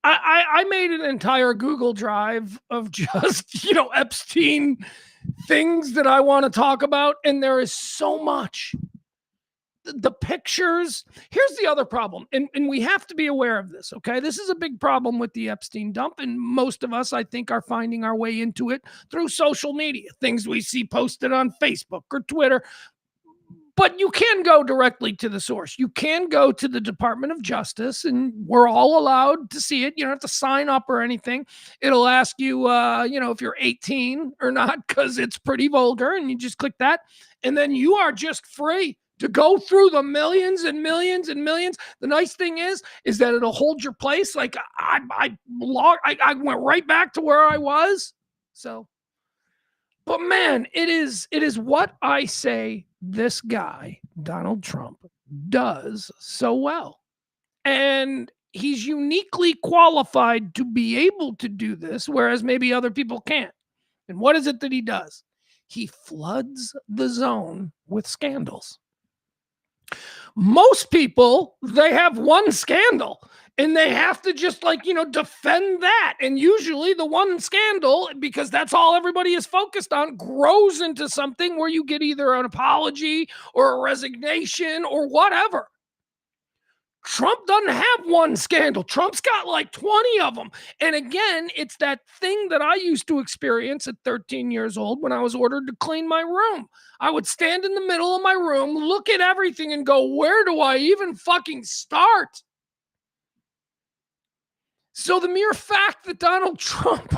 I made an entire Google Drive of just, Epstein things that I want to talk about. And there is so much. The pictures. Here's the other problem. And we have to be aware of this, okay? This is a big problem with the Epstein dump. And most of us, I think, are finding our way into it through social media. Things we see posted on Facebook or Twitter. But you can go directly to the source. You can go to the Department of Justice, and we're all allowed to see it. You don't have to sign up or anything. It'll ask you, if you're 18 or not, because it's pretty vulgar, and you just click that. And then you are just free to go through the millions and millions and millions. The nice thing is that it'll hold your place. Like I went right back to where I was. So, but man, it is what I say this guy, Donald Trump, does so well. And he's uniquely qualified to be able to do this, whereas maybe other people can't. And what is it that he does? He floods the zone with scandals. Most people, they have one scandal and they have to just defend that. And usually the one scandal, because that's all everybody is focused on, grows into something where you get either an apology or a resignation or whatever. Trump doesn't have one scandal. Trump's got like 20 of them. And again, it's that thing that I used to experience at 13 years old when I was ordered to clean my room. I would stand in the middle of my room, look at everything and go, where do I even fucking start? So the mere fact that Donald Trump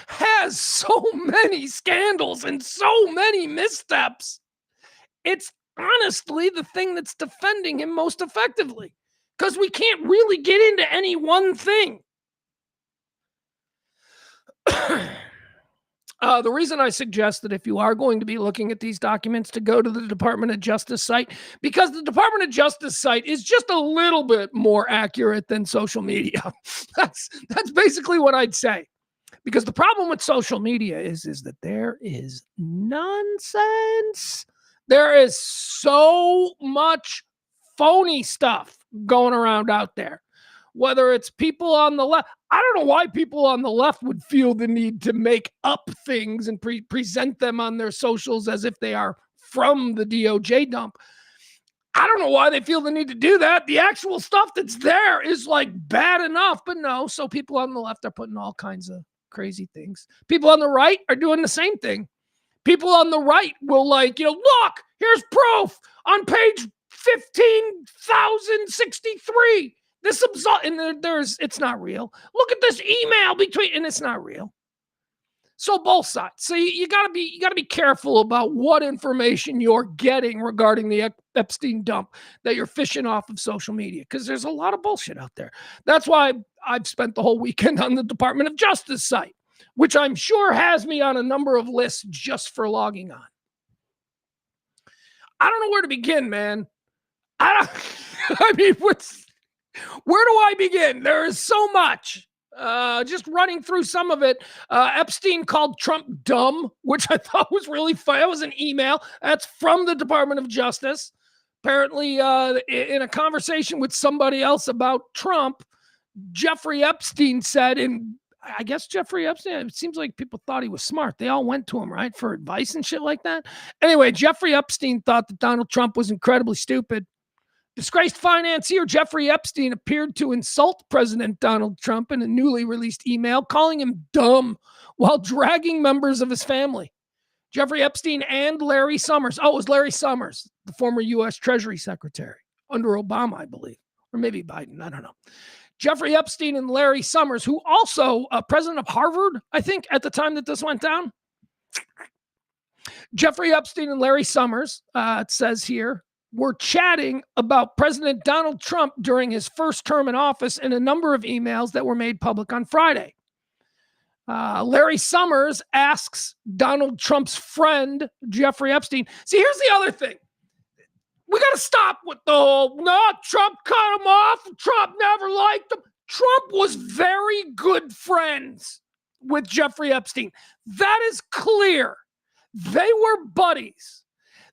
has so many scandals and so many missteps, it's honestly the thing that's defending him most effectively. Because we can't really get into any one thing. The reason I suggest that if you are going to be looking at these documents, to go to the Department of Justice site, because the Department of Justice site is just a little bit more accurate than social media. That's basically what I'd say. Because the problem with social media is that there is nonsense. There is so much phony stuff going around out there, whether it's people on the left. I don't know why people on the left would feel the need to make up things and present them on their socials as if they are from the DOJ dump. I don't know why they feel the need to do that. The actual stuff that's there is like bad enough, but no. So people on the left are putting all kinds of crazy things. People on the right are doing the same thing. People on the right will look, here's proof on page 15,063. It's not real. Look at this email and it's not real. So both sides. So you gotta be careful about what information you're getting regarding the Epstein dump that you're fishing off of social media, because there's a lot of bullshit out there. That's why I've spent the whole weekend on the Department of Justice site, which I'm sure has me on a number of lists just for logging on. I don't know where to begin, man. where do I begin? There is so much. Just running through some of it. Epstein called Trump dumb, which I thought was really funny. That was an email. That's from the Department of Justice. Apparently, in a conversation with somebody else about Trump, Jeffrey Epstein said, and I guess Jeffrey Epstein, it seems like people thought he was smart. They all went to him, right, for advice and shit like that. Anyway, Jeffrey Epstein thought that Donald Trump was incredibly stupid. Disgraced financier Jeffrey Epstein appeared to insult President Donald Trump in a newly released email, calling him dumb while dragging members of his family. Jeffrey Epstein and Larry Summers. Oh, it was Larry Summers, the former U.S. Treasury Secretary under Obama, I believe, or maybe Biden. I don't know. Jeffrey Epstein and Larry Summers, who also president of Harvard, I think, at the time that this went down. Jeffrey Epstein and Larry Summers, it says here, were chatting about President Donald Trump during his first term in office in a number of emails that were made public on Friday. Larry Summers asks Donald Trump's friend, Jeffrey Epstein. See, here's the other thing. We got to stop with the whole, no, Trump cut him off. Trump never liked him. Trump was very good friends with Jeffrey Epstein. That is clear. They were buddies.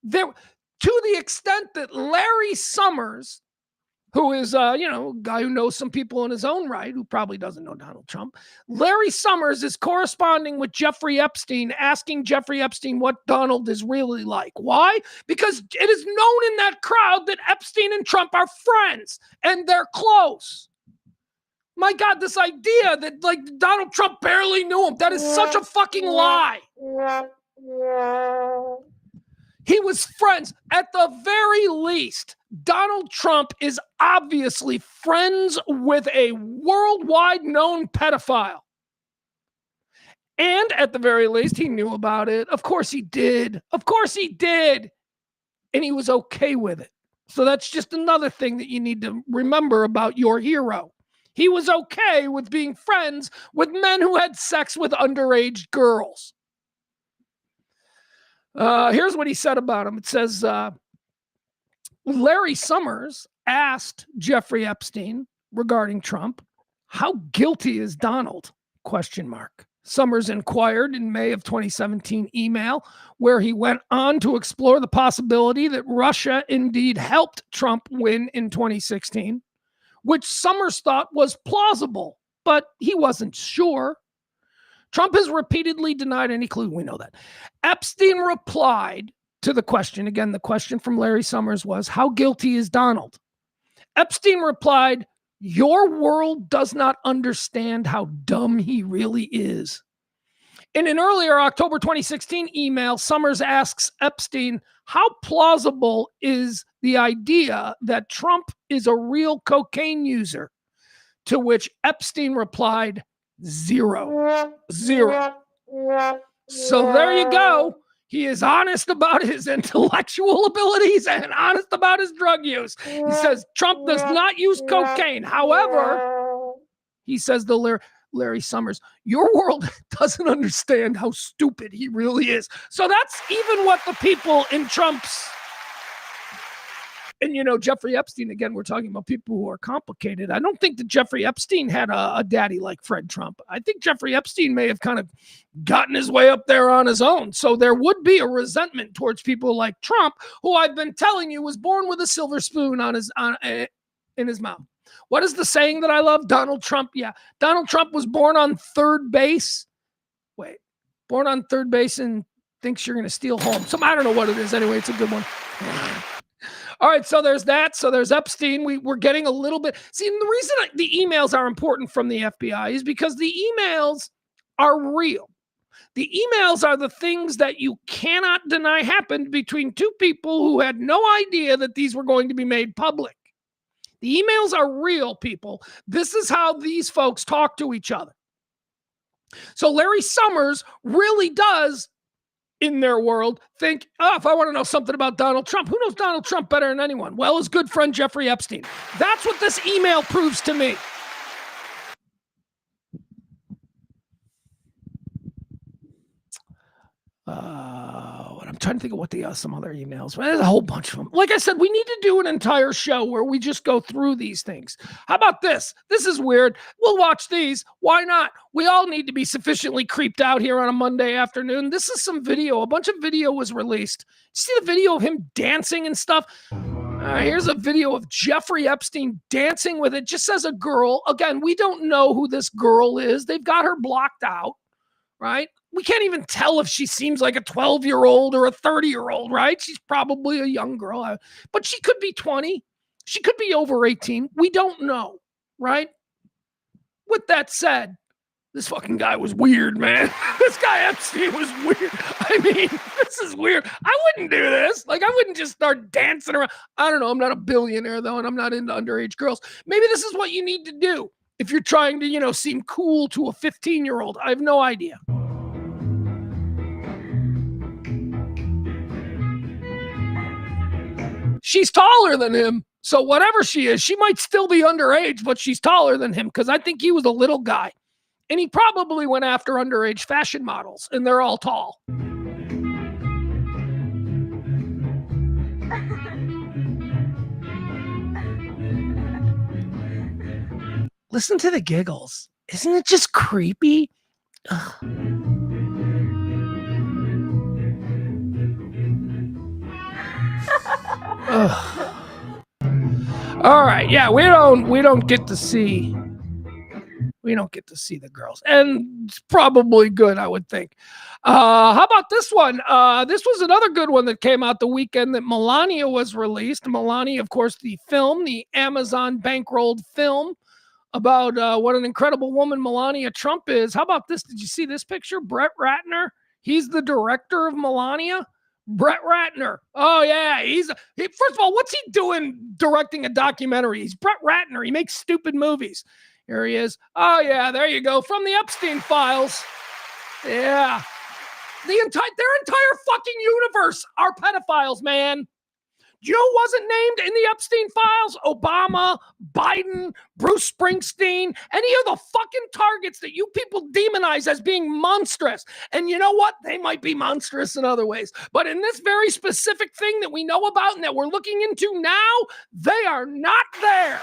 To the extent that Larry Summers, who is, a guy who knows some people in his own right, who probably doesn't know Donald Trump, Larry Summers is corresponding with Jeffrey Epstein, asking Jeffrey Epstein what Donald is really like. Why? Because it is known in that crowd that Epstein and Trump are friends, and they're close. My God, this idea that, Donald Trump barely knew him, that is such a fucking lie. He was friends. At the very least, Donald Trump is obviously friends with a worldwide known pedophile. And at the very least, he knew about it. Of course he did. Of course he did. And he was okay with it. So that's just another thing that you need to remember about your hero. He was okay with being friends with men who had sex with underage girls. Here's what he said about him. It says, Larry Summers asked Jeffrey Epstein regarding Trump, how guilty is Donald? ? Summers inquired in May of 2017 email, where he went on to explore the possibility that Russia indeed helped Trump win in 2016, which Summers thought was plausible, but he wasn't sure. Trump has repeatedly denied any clue. We know that. Epstein replied to the question. Again, the question from Larry Summers was, how guilty is Donald? Epstein replied, your world does not understand how dumb he really is. In an earlier October 2016 email, Summers asks Epstein, how plausible is the idea that Trump is a real cocaine user? To which Epstein replied, zero. So there you go. He is honest about his intellectual abilities and honest about his drug use. He says Trump does not use cocaine. However, he says to Larry Summers, your world doesn't understand how stupid he really is. So that's even what the people in Trump's... And, Jeffrey Epstein, again, we're talking about people who are complicated. I don't think that Jeffrey Epstein had a daddy like Fred Trump. I think Jeffrey Epstein may have kind of gotten his way up there on his own. So there would be a resentment towards people like Trump, who I've been telling you was born with a silver spoon in his mouth. What is the saying that I love? Donald Trump. Yeah. Donald Trump was born on third base. Born on third base and thinks you're going to steal home. I don't know what it is. Anyway, it's a good one. All right, so there's that. So there's Epstein. We're getting a little bit. See, and the reason the emails are important from the FBI is because the emails are real. The emails are the things that you cannot deny happened between two people who had no idea that these were going to be made public. The emails are real, people. This is how these folks talk to each other. So Larry Summers really does, in their world, think, oh, if I want to know something about Donald Trump, who knows Donald Trump better than anyone? Well, his good friend Jeffrey Epstein. That's what this email proves to me. I'm trying to think of what some other emails. There's a whole bunch of them. Like I said, we need to do an entire show where we just go through these things. How about this? This is weird. We'll watch these. Why not? We all need to be sufficiently creeped out here on a Monday afternoon. This is some video. A bunch of video was released. See the video of him dancing and stuff? Here's a video of Jeffrey Epstein dancing with it. Just says a girl. Again, we don't know who this girl is. They've got her blocked out, right? We can't even tell if she seems like a 12-year-old or a 30-year-old, right? She's probably a young girl, but she could be 20. She could be over 18. We don't know, right? With that said, this fucking guy was weird, man. This guy Epstein was weird. I mean, this is weird. I wouldn't do this. Like, I wouldn't just start dancing around. I don't know. I'm not a billionaire, though, and I'm not into underage girls. Maybe this is what you need to do if you're trying to, seem cool to a 15-year-old. I have no idea. She's taller than him. So whatever she is, she might still be underage, but she's taller than him because I think he was a little guy. And he probably went after underage fashion models, and they're all tall. Listen to the giggles. Isn't it just creepy? Ugh. All right, yeah, we don't get to see the girls, and it's probably good, I would think. How about this one? This was another good one that came out the weekend that Melania was released. Melania, of course, the Amazon bankrolled film about what an incredible woman Melania Trump is. How about this? Did you see this picture? Brett Ratner. He's the director of Melania. Brett Ratner. Oh, yeah. First of all, what's he doing directing a documentary? He's Brett Ratner. He makes stupid movies. Here he is. Oh, yeah. There you go. From the Epstein files. Yeah. Their entire fucking universe are pedophiles, man. You know who wasn't named in the Epstein files? Obama, Biden, Bruce Springsteen, any of the fucking targets that you people demonize as being monstrous. And you know what? They might be monstrous in other ways. But in this very specific thing that we know about and that we're looking into now, they are not there.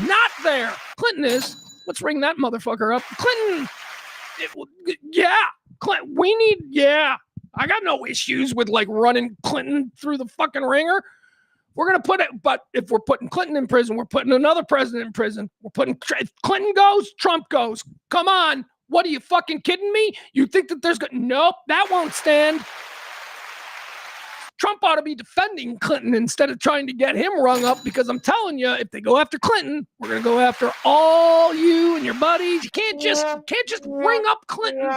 Not there. Clinton is. Let's ring that motherfucker up. Clinton. Clinton. I got no issues with running Clinton through the fucking ringer. We're going to put it, but if we're putting Clinton in prison, we're putting another president in prison. If Clinton goes, Trump goes. Come on. What, are you fucking kidding me? You think that nope, that won't stand. Trump ought to be defending Clinton instead of trying to get him rung up, because I'm telling you, if they go after Clinton, we're going to go after all you and your buddies. You can't just ring up Clinton.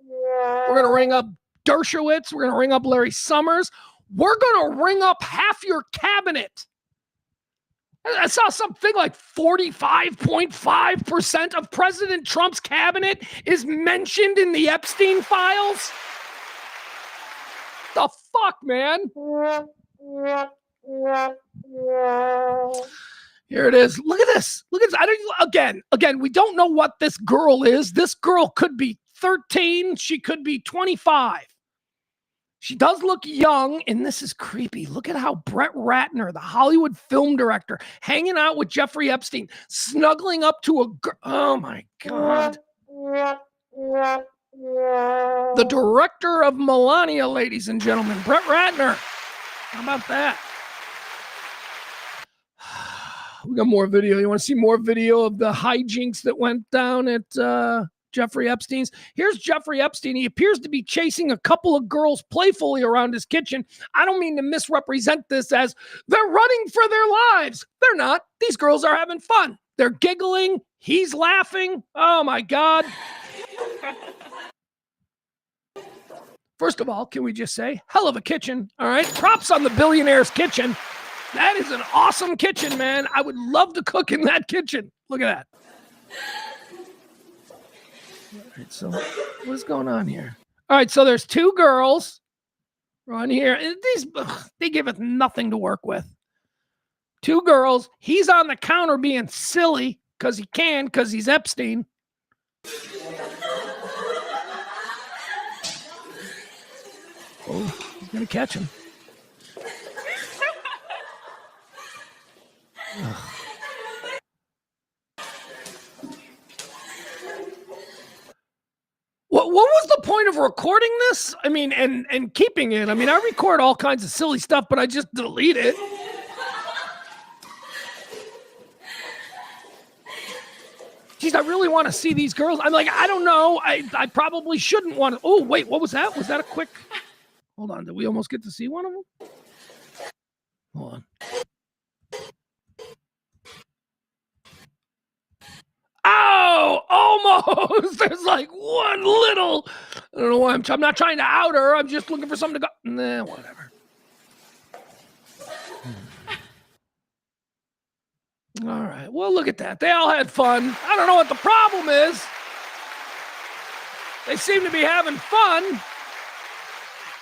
We're going to ring up Dershowitz. We're going to ring up Larry Summers. We're going to ring up half your cabinet. I saw something like 45.5% of President Trump's cabinet is mentioned in the Epstein files. The fuck, man? Here it is. Look at this. Look at this. Again, we don't know what this girl is. This girl could be 13. She could be 25. She does look young, and this is creepy. Look at how Brett Ratner, the Hollywood film director, hanging out with Jeffrey Epstein, snuggling up to a girl. Oh, my God. The director of Melania, ladies and gentlemen, Brett Ratner. How about that? We got more video. You want to see more video of the hijinks that went down at Jeffrey Epstein's. Here's Jeffrey Epstein. He appears to be chasing a couple of girls playfully around his kitchen. I don't mean to misrepresent this as they're running for their lives. They're not. These girls are having fun. They're giggling. He's laughing. Oh, my God. First of all, can we just say, hell of a kitchen, all right? Props on the billionaire's kitchen. That is an awesome kitchen, man. I would love to cook in that kitchen. Look at that. All right, so what's going on here? All right, so there's two girls on here. They give us nothing to work with. Two girls. He's on the counter being silly because he can, because he's Epstein. Oh, he's going to catch him. What was the point of recording this? I mean, and keeping it. I mean, I record all kinds of silly stuff, but I just delete it. Geez, I really want to see these girls. I'm like, I don't know. I probably shouldn't want to. Oh, wait, what was that? Was that a quick? Hold on. Did we almost get to see one of them? Hold on. Oh, almost. There's like one little. I don't know why I'm not trying to out her. I'm just looking for something to go. Nah, whatever. All right. Well, look at that. They all had fun. I don't know what the problem is. They seem to be having fun.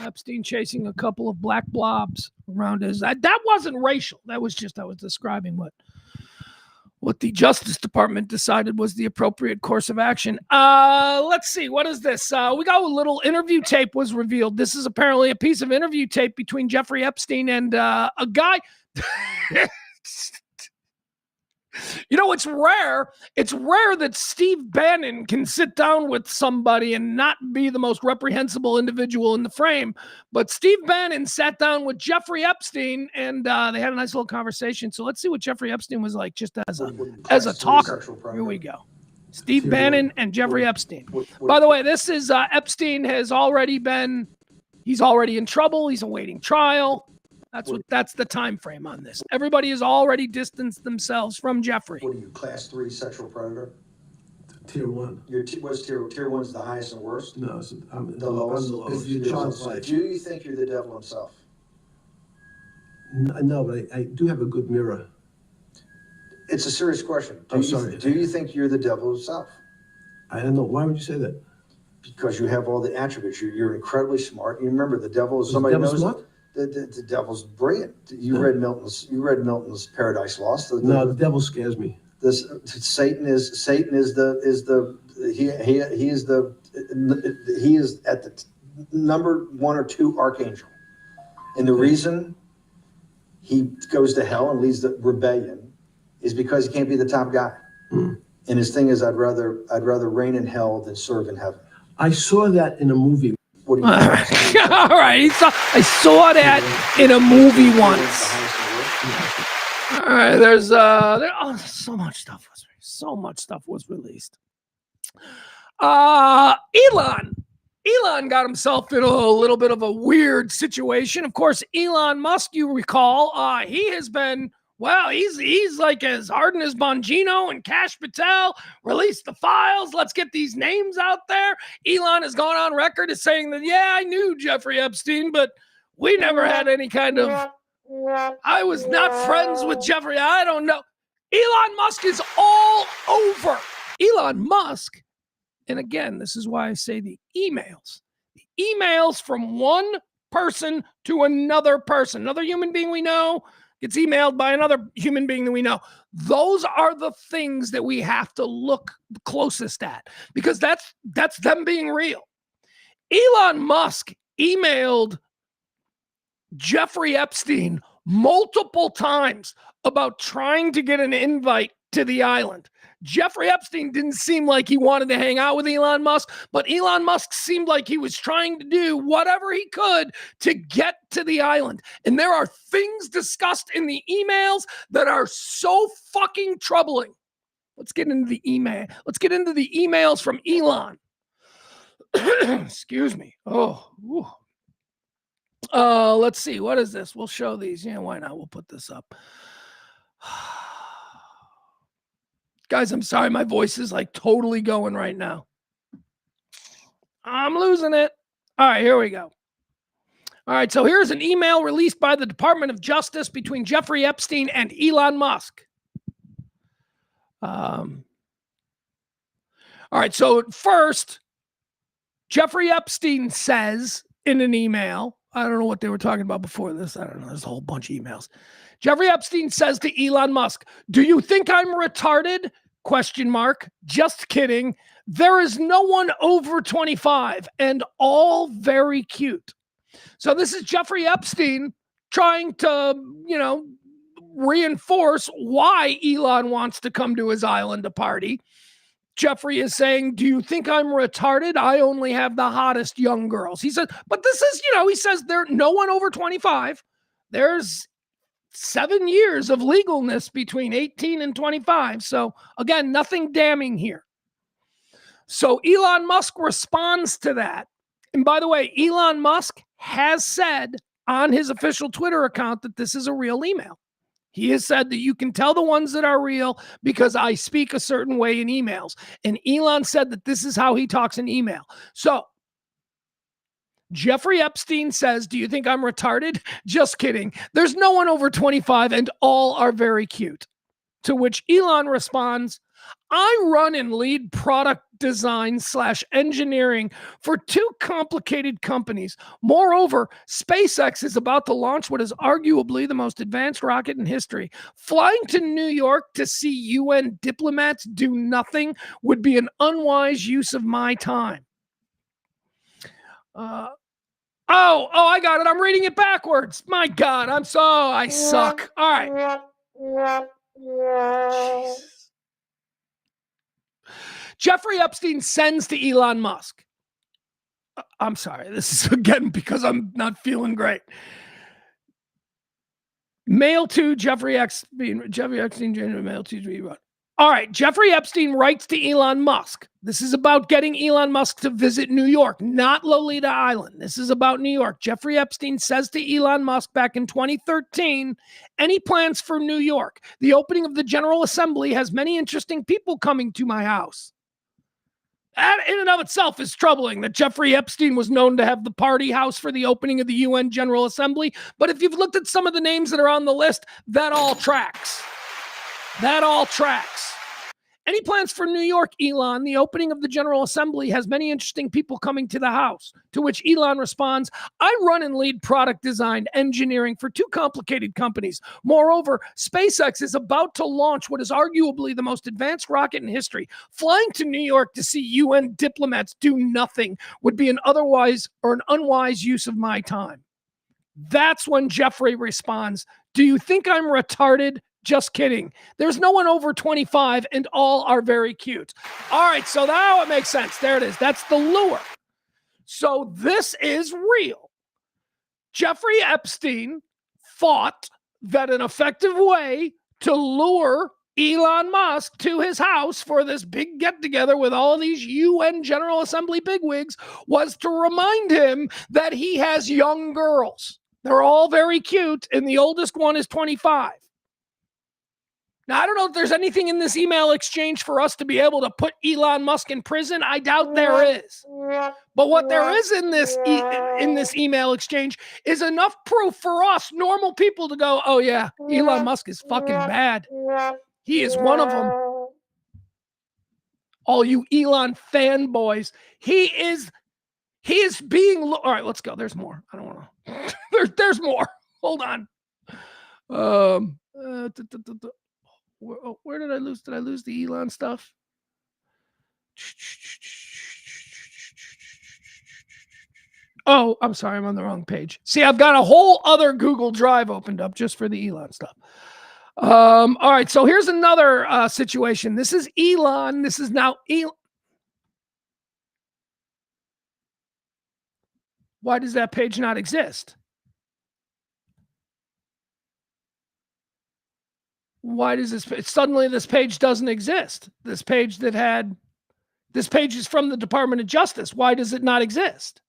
Epstein chasing a couple of black blobs around his. That wasn't racial. That was just, I was describing what the Justice Department decided was the appropriate course of action. Let's see. What is this? We got a little interview tape was revealed. This is apparently a piece of interview tape between Jeffrey Epstein and a guy. You know, it's rare. It's rare that Steve Bannon can sit down with somebody and not be the most reprehensible individual in the frame. But Steve Bannon sat down with Jeffrey Epstein, and they had a nice little conversation. So let's see what Jeffrey Epstein was like just as a talker. Here we go. Steve Bannon and Jeffrey Epstein. By the way, this is Epstein has already been. He's already in trouble. He's awaiting trial. That's the time frame on this. Everybody has already distanced themselves from Jeffrey.
What are you, class 3 sexual predator?
Tier 1.
What's tier 1's the highest and worst?
No, I'm
the lowest.
I'm the lowest.
Do you think you're the devil himself?
No, but I do have a good mirror.
It's a serious question.
Sorry.
Do you think you're the devil himself?
I don't know. Why would you say that?
Because you have all the attributes. You're incredibly smart. You remember the devil is somebody knows.
Smart?
The devil's brilliant. You read Milton's Paradise Lost.
No, the devil scares me.
Satan is at the number 1 or 2 archangel, and the reason he goes to hell and leads the rebellion is because he can't be the top guy. And his thing is, I'd rather reign in hell than serve in heaven.
I saw that in a movie.
What do you
All right. I saw that in a movie once. All right. There's so much stuff was released. Elon got himself in a little bit of a weird situation. Of course, Elon Musk, you recall, he has been. Well, he's like as hardened as Bongino and Cash Patel. Release the files. Let's get these names out there. Elon has gone on record as saying that, yeah, I knew Jeffrey Epstein, but we never had any kind of, I was not friends with Jeffrey. I don't know. Elon Musk is all over. Elon Musk, and again, this is why I say the emails. The emails from one person to another person, another human being we know, gets emailed by another human being that we know. Those are the things that we have to look closest at because that's them being real. Elon Musk emailed Jeffrey Epstein multiple times about trying to get an invite to the island. Jeffrey Epstein didn't seem like he wanted to hang out with Elon Musk, but Elon Musk seemed like he was trying to do whatever he could to get to the island. And there are things discussed in the emails that are so fucking troubling. Let's get into the email. Let's get into the emails from Elon. Excuse me. Oh, ooh. Let's see. What is this? We'll show these. Yeah, why not? We'll put this up. Guys, I'm sorry. My voice is like totally going right now. I'm losing it. All right, here we go. All right, so here's an email released by the Department of Justice between Jeffrey Epstein and Elon Musk. All right, so first, Jeffrey Epstein says in an email, I don't know what they were talking about before this. I don't know. There's a whole bunch of emails. Jeffrey Epstein says to Elon Musk, "Do you think I'm retarded? Question mark. Just kidding. There is no one over 25 and all very cute." So this is Jeffrey Epstein trying to, reinforce why Elon wants to come to his island to party. Jeffrey is saying, "Do you think I'm retarded? I only have the hottest young girls." He said, but this is, he says there's no one over 25. There's 7 years of legalness between 18 and 25. So again, nothing damning here. So Elon Musk responds to that. And by the way, Elon Musk has said on his official Twitter account that this is a real email. He has said that you can tell the ones that are real because I speak a certain way in emails. And Elon said that this is how he talks in email. So Jeffrey Epstein says, "Do you think I'm retarded? Just kidding. There's no one over 25 and all are very cute." To which Elon responds, "I run and lead product design / engineering for 2 complicated companies. Moreover, SpaceX is about to launch what is arguably the most advanced rocket in history. Flying to New York to see UN diplomats do nothing would be an unwise use of my time." I got it. I'm reading it backwards. My God, I suck. All right. Jesus. Jeffrey Epstein sends to Elon Musk. I'm sorry. This is again because I'm not feeling great. Mail to Jeffrey Epstein, mail to Elon. All right. Jeffrey Epstein writes to Elon Musk. This is about getting Elon Musk to visit New York, not Lolita Island. This is about New York. Jeffrey Epstein says to Elon Musk back in 2013, "Any plans for New York? The opening of the General Assembly has many interesting people coming to my house." That in and of itself is troubling that Jeffrey Epstein was known to have the party house for the opening of the UN General Assembly. But if you've looked at some of the names that are on the list, that all tracks. That all tracks. "Any plans for New York, Elon? The opening of the General Assembly has many interesting people coming to the house." To which Elon responds, "I run and lead product design engineering for 2 complicated companies. Moreover, SpaceX is about to launch what is arguably the most advanced rocket in history. Flying to New York to see UN diplomats do nothing would be an unwise use of my time." That's when Jeffrey responds, "Do you think I'm retarded? Just kidding. There's no one over 25 and all are very cute." All right, so now it makes sense. There it is. That's the lure. So this is real. Jeffrey Epstein thought that an effective way to lure Elon Musk to his house for this big get-together with all of these UN General Assembly bigwigs was to remind him that he has young girls. They're all very cute, and the oldest one is 25. Now, I don't know if there's anything in this email exchange for us to be able to put Elon Musk in prison. I doubt there is. But what there is in this email exchange is enough proof for us normal people to go, "Oh yeah, Elon Musk is fucking bad. He is one of them." All you Elon fanboys, he is being. All right, let's go. There's more. I don't want to. There's more. Hold on. Where did I lose? Did I lose the Elon stuff? Oh, I'm sorry. I'm on the wrong page. See, I've got a whole other Google Drive opened up just for the Elon stuff. All right. So here's another situation. This is Elon. This is now Elon. Why does that page not exist? Why does suddenly this page doesn't exist? This page is from the Department of Justice. Why does it not exist?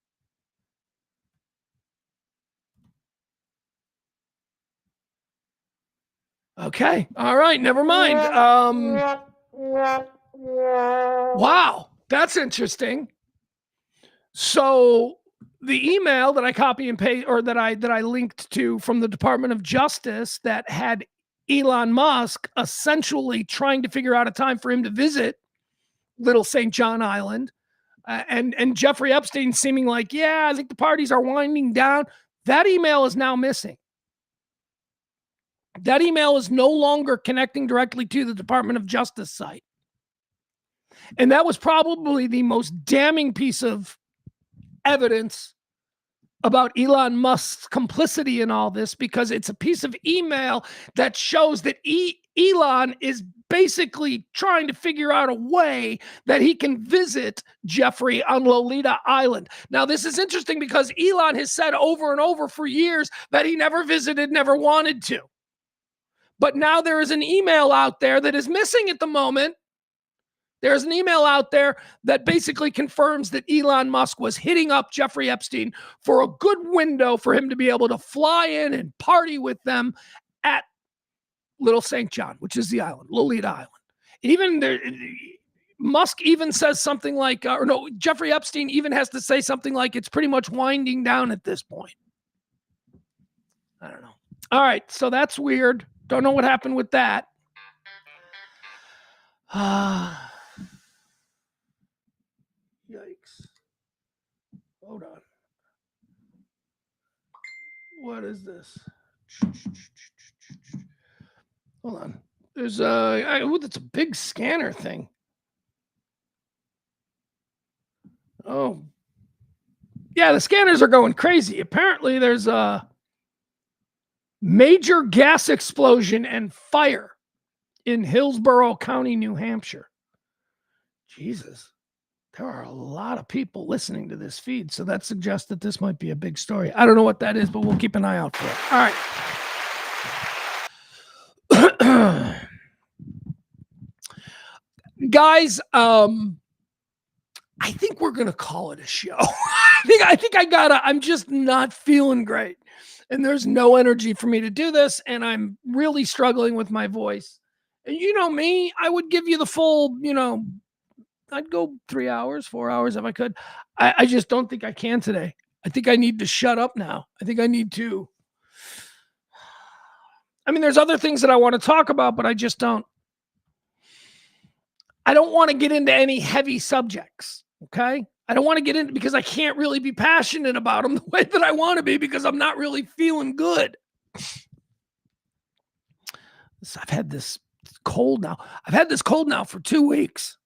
Okay. All right. Never mind. Wow. That's interesting. So the email that I copy and paste, or that I linked to from the Department of Justice, that had Elon Musk essentially trying to figure out a time for him to visit Little St. John Island, and Jeffrey Epstein seeming like, yeah, I think the parties are winding down. That email is now missing. That email is no longer connecting directly to the Department of Justice site. And that was probably the most damning piece of evidence about Elon Musk's complicity in all this, because it's a piece of email that shows that Elon is basically trying to figure out a way that he can visit Jeffrey on Lolita Island. Now, this is interesting because Elon has said over and over for years that he never visited, never wanted to. But now there is an email out there that is missing at the moment. There's an email out there that basically confirms that Elon Musk was hitting up Jeffrey Epstein for a good window for him to be able to fly in and party with them at Little St. John, which is the island, Lolita Island. Even there, Musk even says something like, Jeffrey Epstein even has to say something like, it's pretty much winding down at this point. I don't know. All right, so that's weird. Don't know what happened with that. Yikes. Hold on. What is this? Hold on. There's it's a big scanner thing. Oh. Yeah, the scanners are going crazy. Apparently there's a major gas explosion and fire in Hillsborough County, New Hampshire. Jesus. There are a lot of people listening to this feed, so that suggests that this might be a big story. I don't know what that is, but we'll keep an eye out for it. All right. Guys, I think we're going to call it a show. I'm just not feeling great. And there's no energy for me to do this, and I'm really struggling with my voice. And you know me, I would give you the full, I'd go 3 hours, 4 hours if I could. I just don't think I can today. I think I need to shut up now. I think I need to. I mean, there's other things that I want to talk about, but I just don't. I don't want to get into any heavy subjects, okay? I don't want to get into, because I can't really be passionate about them the way that I want to be, because I'm not really feeling good. I've had this cold now. I've had this cold now for 2 weeks.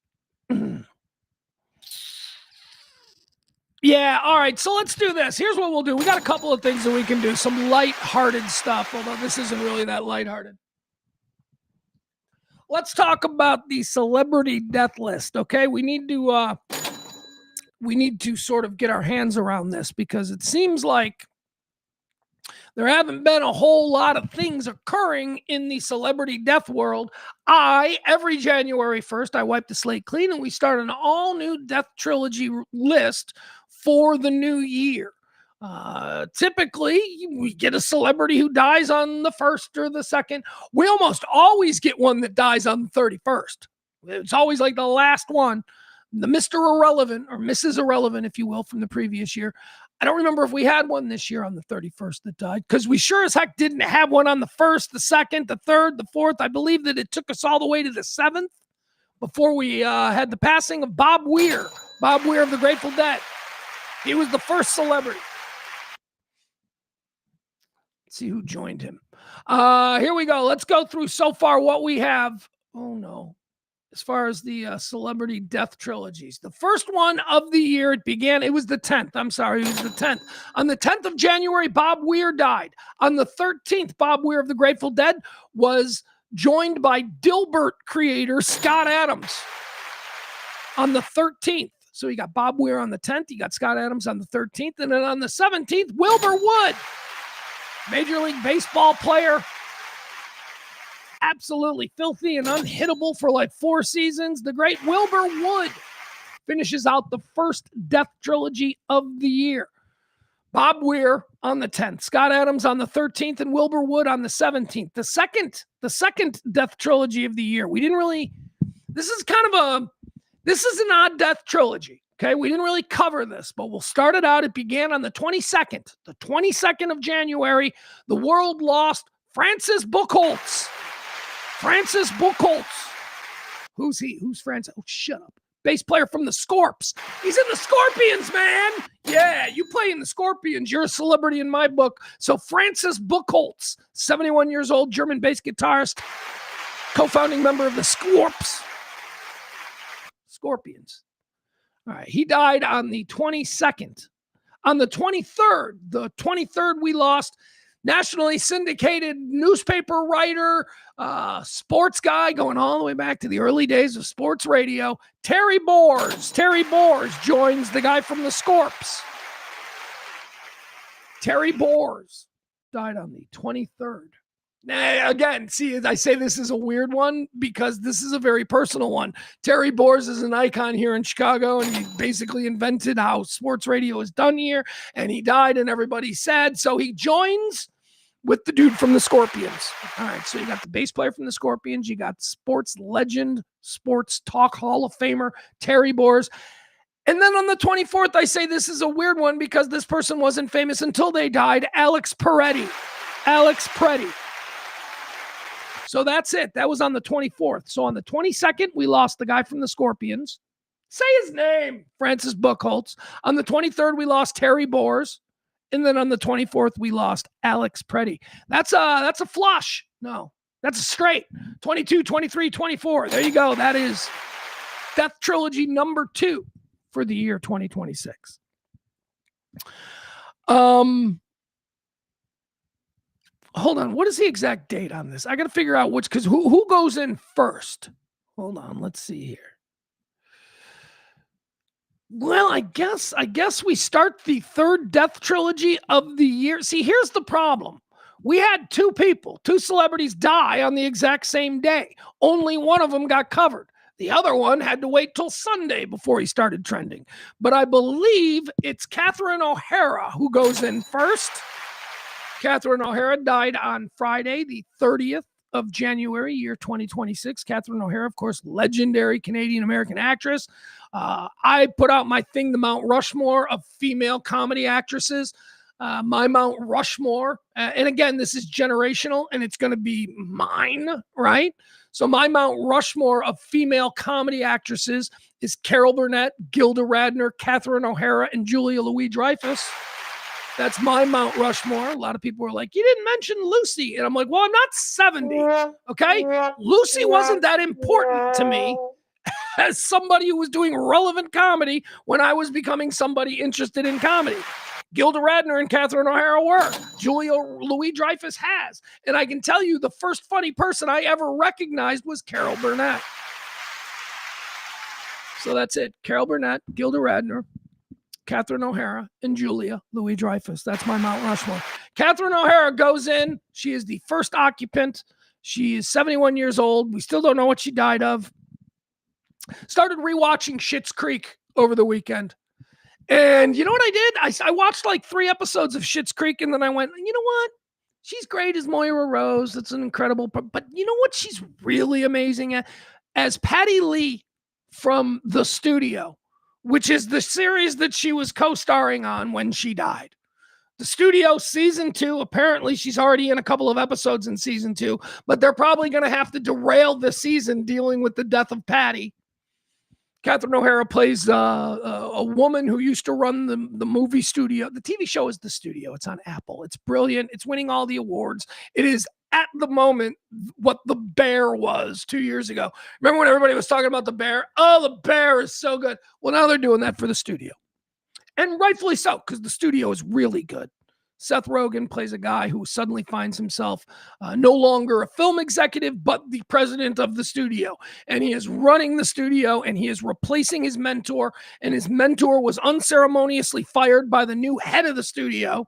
Yeah, all right, so let's do this. Here's what we'll do. We got a couple of things that we can do. Some lighthearted stuff, although this isn't really that lighthearted. Let's talk about the celebrity death list, okay? We need to sort of get our hands around this, because it seems like there haven't been a whole lot of things occurring in the celebrity death world. Every January 1st, I wipe the slate clean and we start an all-new death trilogy list for the new year. Typically, we get a celebrity who dies on the 1st or the 2nd. We almost always get one that dies on the 31st. It's always like the last one. The Mr. Irrelevant, or Mrs. Irrelevant, if you will, from the previous year. I don't remember if we had one this year on the 31st that died, because we sure as heck didn't have one on the 1st, the 2nd, the 3rd, the 4th. I believe that it took us all the way to the 7th before we had the passing of Bob Weir. Bob Weir of the Grateful Dead. He was the first celebrity. Let's see who joined him. Here we go. Let's go through so far what we have. Oh, no. As far as the celebrity death trilogies. The first one of the year, it was the 10th. I'm sorry, it was the 10th. On the 10th of January, Bob Weir died. On the 13th, Bob Weir of the Grateful Dead was joined by Dilbert creator Scott Adams on the 13th. So you got Bob Weir on the 10th, you got Scott Adams on the 13th, and then on the 17th, Wilbur Wood, Major League Baseball player, absolutely filthy and unhittable for like 4 seasons, the great Wilbur Wood finishes out the first death trilogy of the year. Bob Weir on the 10th, Scott Adams on the 13th, and Wilbur Wood on the 17th. The second death trilogy of the year. This is an odd death trilogy. Okay, we didn't really cover this, but we'll start it out. It began on the 22nd of January. The world lost Francis Buchholz. Francis Buchholz. Who's he? Who's Francis? Oh, shut up. Bass player from the Scorps. He's in the Scorpions, man. Yeah, you play in the Scorpions. You're a celebrity in my book. So Francis Buchholz, 71 years old, German bass guitarist, co-founding member of the Scorps. Scorpions. All right, he died on the 22nd. On the 23rd, we lost nationally syndicated newspaper writer, sports guy, going all the way back to the early days of sports radio, Terry Boers. Terry Boers joins the guy from the Scorps. Terry Boers died on the 23rd. Now, again, see, I say this is a weird one because this is a very personal one. Terry Boers is an icon here in Chicago, and he basically invented how sports radio is done here, and he died, and everybody's sad, so he joins with the dude from the Scorpions. All right, so you got the bass player from the Scorpions, you got sports legend, sports talk Hall of Famer, Terry Boers. And then on the 24th, I say this is a weird one because this person wasn't famous until they died, Alex Peretti. Alex Peretti. So that's it. That was on the 24th. So on the 22nd, we lost the guy from the Scorpions. Say his name, Francis Buchholz. On the 23rd, we lost Terry Boers. And then on the 24th, we lost Alex Peretti. That's a flush. No, that's a straight. 22, 23, 24. There you go. That is Death Trilogy number 2 for the year 2026. Hold on. What is the exact date on this? I got to figure out which, because who goes in first? Hold on. Let's see here. Well, I guess we start the 3rd death trilogy of the year. See, here's the problem. We had 2 celebrities die on the exact same day. Only one of them got covered. The other one had to wait till Sunday before he started trending. But I believe it's Catherine O'Hara who goes in first. Catherine O'Hara died on Friday, the 30th of January, year 2026. Catherine O'Hara, of course, legendary Canadian-American actress. I put out my thing, the Mount Rushmore of female comedy actresses. My Mount Rushmore, and again, this is generational, and it's going to be mine, right? So my Mount Rushmore of female comedy actresses is Carol Burnett, Gilda Radner, Catherine O'Hara, and Julia Louis-Dreyfus. That's my Mount Rushmore. A lot of people were like, you didn't mention Lucy. And I'm like, well, I'm not 70, okay? Lucy wasn't that important to me as somebody who was doing relevant comedy when I was becoming somebody interested in comedy. Gilda Radner and Catherine O'Hara were. Julia Louis-Dreyfus has. And I can tell you the first funny person I ever recognized was Carol Burnett. So that's it. Carol Burnett, Gilda Radner, Catherine O'Hara, and Julia Louis-Dreyfus. That's my Mount Rushmore. Catherine O'Hara goes in. She is the first occupant. She is 71 years old. We still don't know what she died of. Started rewatching Schitt's Creek over the weekend. And you know what I did? I watched like 3 episodes of Schitt's Creek, and then I went, you know what? She's great as Moira Rose. That's an incredible, but you know what she's really amazing at? As Patty Lee from The Studio, which is the series that she was co-starring on when she died. The Studio season 2, apparently she's already in a couple of episodes in season 2, but they're probably going to have to derail the season dealing with the death of Patty. Catherine O'Hara plays a woman who used to run the movie studio. The TV show is The Studio. It's on Apple. It's brilliant. It's winning all the awards. It is at the moment what The Bear was 2 years ago. Remember when everybody was talking about The Bear? Oh, The Bear is so good. Well, now they're doing that for The Studio. And rightfully so, because The Studio is really good. Seth Rogen plays a guy who suddenly finds himself no longer a film executive, but the president of the studio. And he is running the studio, and he is replacing his mentor. And his mentor was unceremoniously fired by the new head of the studio,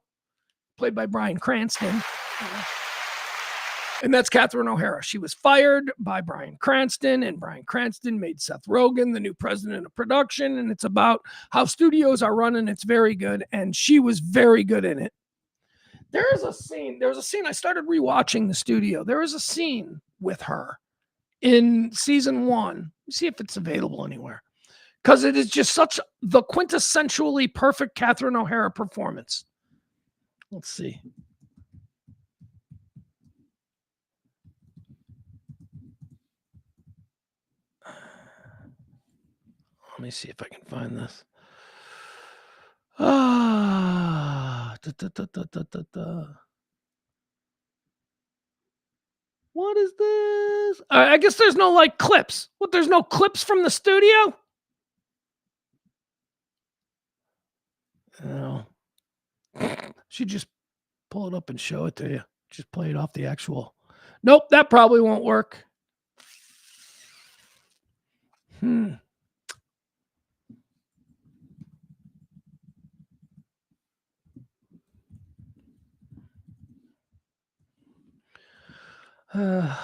played by Bryan Cranston. And that's Catherine O'Hara. She was fired by Bryan Cranston, and Bryan Cranston made Seth Rogen the new president of production. And it's about how studios are run, and it's very good. And she was very good in it. There was a scene. I started rewatching The Studio. There is a scene with her in season 1. See if it's available anywhere. Because it is just such the quintessentially perfect Catherine O'Hara performance. Let's see. Let me see if I can find this. What is this? I guess there's no like clips. What? There's no clips from The Studio? No. Should just pull it up and show it to you. Just play it off the actual. Nope, that probably won't work. I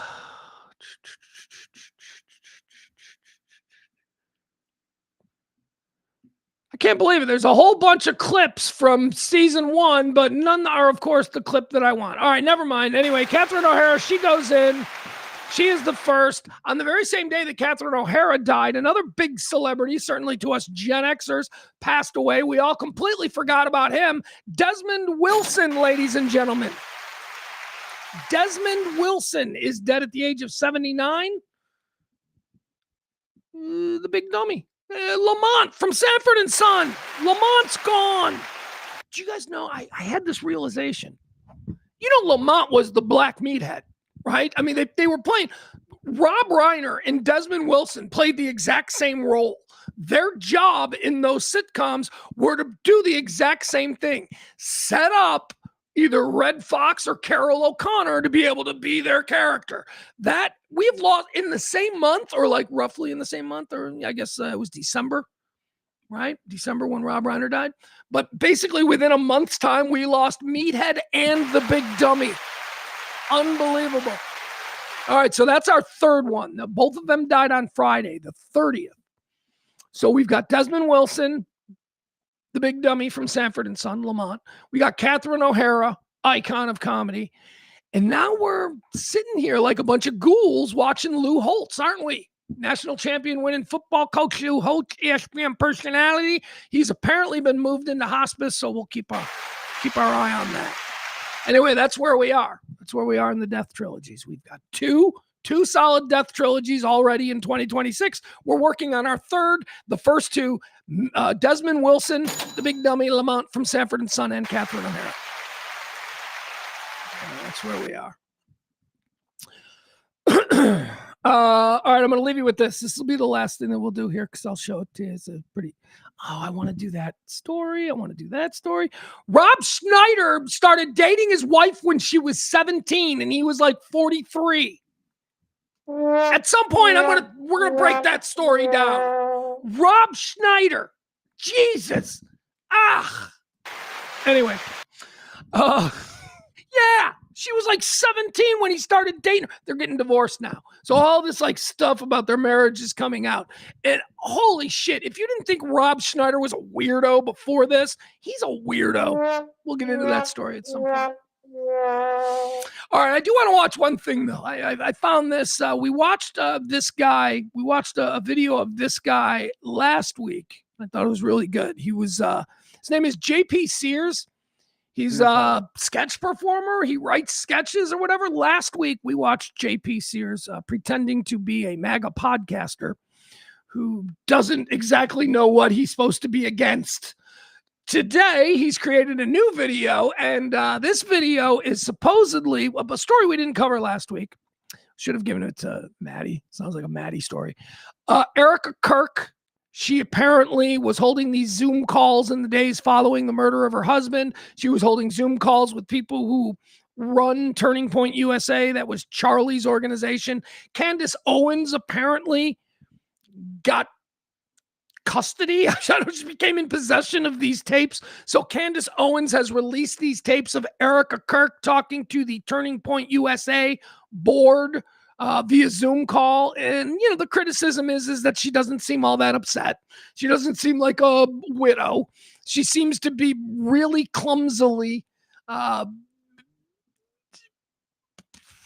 can't believe it. There's a whole bunch of clips from season 1, but none are, of course, the clip that I want. All right, never mind. Anyway, Catherine O'Hara, she goes in. She is the first. On the very same day that Catherine O'Hara died, another big celebrity, certainly to us Gen Xers, passed away. We all completely forgot about him. Desmond Wilson, ladies and gentlemen. Desmond Wilson is dead at the age of 79. The big dummy. Lamont from Sanford and Son. Lamont's gone. Do you guys know, I had this realization. You know, Lamont was the black meathead, right? I mean, they were playing. Rob Reiner and Desmond Wilson played the exact same role. Their job in those sitcoms were to do the exact same thing. Set up either Red Fox or Carol O'Connor to be able to be their character. That we have lost in the same month, or like roughly in the same month, or I guess it was December, right? December when Rob Reiner died. But basically within a month's time, we lost Meathead and the Big Dummy. Unbelievable. All right, so that's our third one. Now, both of them died on Friday, the 30th. So we've got Desmond Wilson, the Big Dummy from Sanford and Son, Lamont. We got Catherine O'Hara, icon of comedy. And now we're sitting here like a bunch of ghouls watching Lou Holtz, aren't we? National champion winning football coach Lou Holtz, ESPN personality. He's apparently been moved into hospice, so we'll keep our eye on that. Anyway, that's where we are. That's where we are in the death trilogies. We've got two solid death trilogies already in 2026. We're working on our third. The first two, Desmond Wilson, the Big Dummy, Lamont from Sanford and Son, and Catherine O'Hara. That's where we are. All right, I'm going to leave you with this. This will be the last thing that we'll do here because I'll show it to you. It's a pretty... Oh, I want to do that story. I want to do that story. Rob Schneider started dating his wife when she was 17 and he was like 43. At some point, we're gonna break that story down. Rob Schneider. Jesus. Anyway. Yeah. She was like 17 when he started dating her. They're getting divorced now. So all this like stuff about their marriage is coming out. And holy shit, if you didn't think Rob Schneider was a weirdo before this, he's a weirdo. We'll get into that story at some point. All right, I do want to watch one thing though. I found this. We watched this guy. We watched a video of this guy last week. I thought it was really good. He was his name is JP Sears. He's a sketch performer. He writes sketches or whatever. Last week, we watched JP Sears pretending to be a MAGA podcaster who doesn't exactly know what he's supposed to be against. Today, he's created a new video, and this video is supposedly a story we didn't cover last week. Should have given it to Maddie. Sounds like a Maddie story. Erica Kirk. She apparently was holding these Zoom calls in the days following the murder of her husband. She was holding Zoom calls with people who run Turning Point USA. That was Charlie's organization. Candace Owens apparently got custody. She became in possession of these tapes. So Candace Owens has released these tapes of Erica Kirk talking to the Turning Point USA board via Zoom call. And, you know, the criticism is that she doesn't seem all that upset. She doesn't seem like a widow. She seems to be really clumsily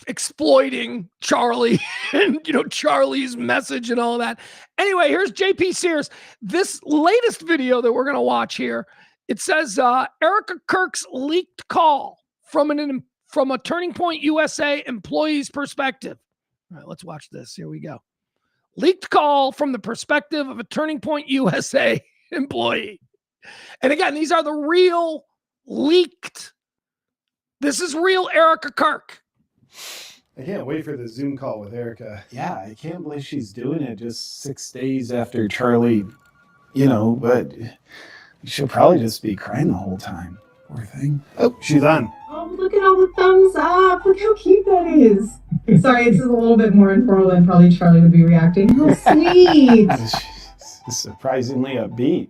exploiting Charlie and, you know, Charlie's message and all that. Anyway, here's JP Sears. This latest video that we're going to watch here, it says Erica Kirk's leaked call from a Turning Point USA employee's perspective. All right, let's watch this. Here we go. Leaked call from the perspective of a Turning Point USA employee. And again, these are the real leaked. This is real Erica Kirk.
I can't wait for the Zoom call with Erica. Yeah, I can't believe she's doing it just 6 days after Charlie, you know, but she'll probably just be crying the whole time. Poor thing. Oh, she's on.
Oh, look at all the thumbs up. Look how cute that is. Sorry, it's a little bit more informal than probably Charlie would be reacting. How sweet.
She's surprisingly upbeat.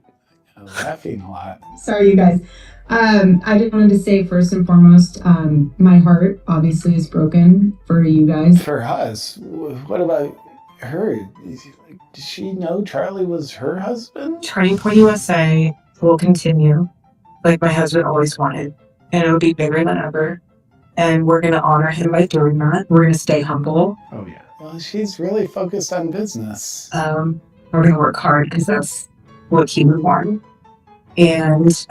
I'm laughing a lot.
Sorry, you guys. I just wanted to say first and foremost, my heart obviously is broken for you guys.
For us? What about her? Did she know Charlie was her husband?
Turning Point USA will continue like my husband always wanted, and it'll be bigger than ever. And we're going to honor him by doing that. We're going to stay humble.
Oh, yeah. Well, she's really focused on business.
We're going to work hard because that's what he would want. And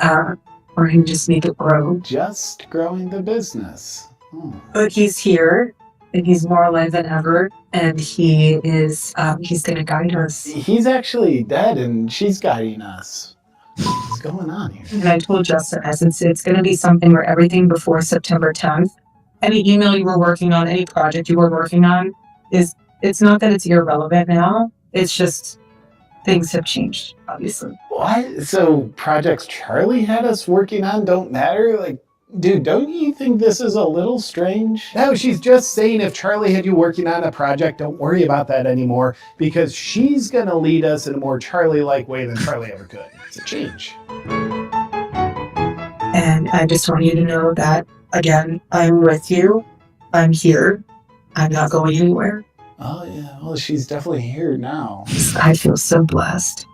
we're going to just make it grow.
Just growing the business.
But he's here, and he's more alive than ever, and he is, he's going to guide us.
He's actually dead, and she's guiding us. What's going on here?
And I told Justin, I said, it's going to be something where everything before September 10th, any email you were working on, any project you were working on, it's not that it's irrelevant now, it's just things have changed, obviously.
What? So projects Charlie had us working on don't matter? Like, dude, don't you think this is a little strange? No, she's just saying if Charlie had you working on a project, don't worry about that anymore, because she's going to lead us in a more Charlie-like way than Charlie ever could. It's a change.
And I just want you to know that, again, I'm with you. I'm here. I'm not going anywhere.
Oh, yeah. Well, she's definitely here now.
I feel so blessed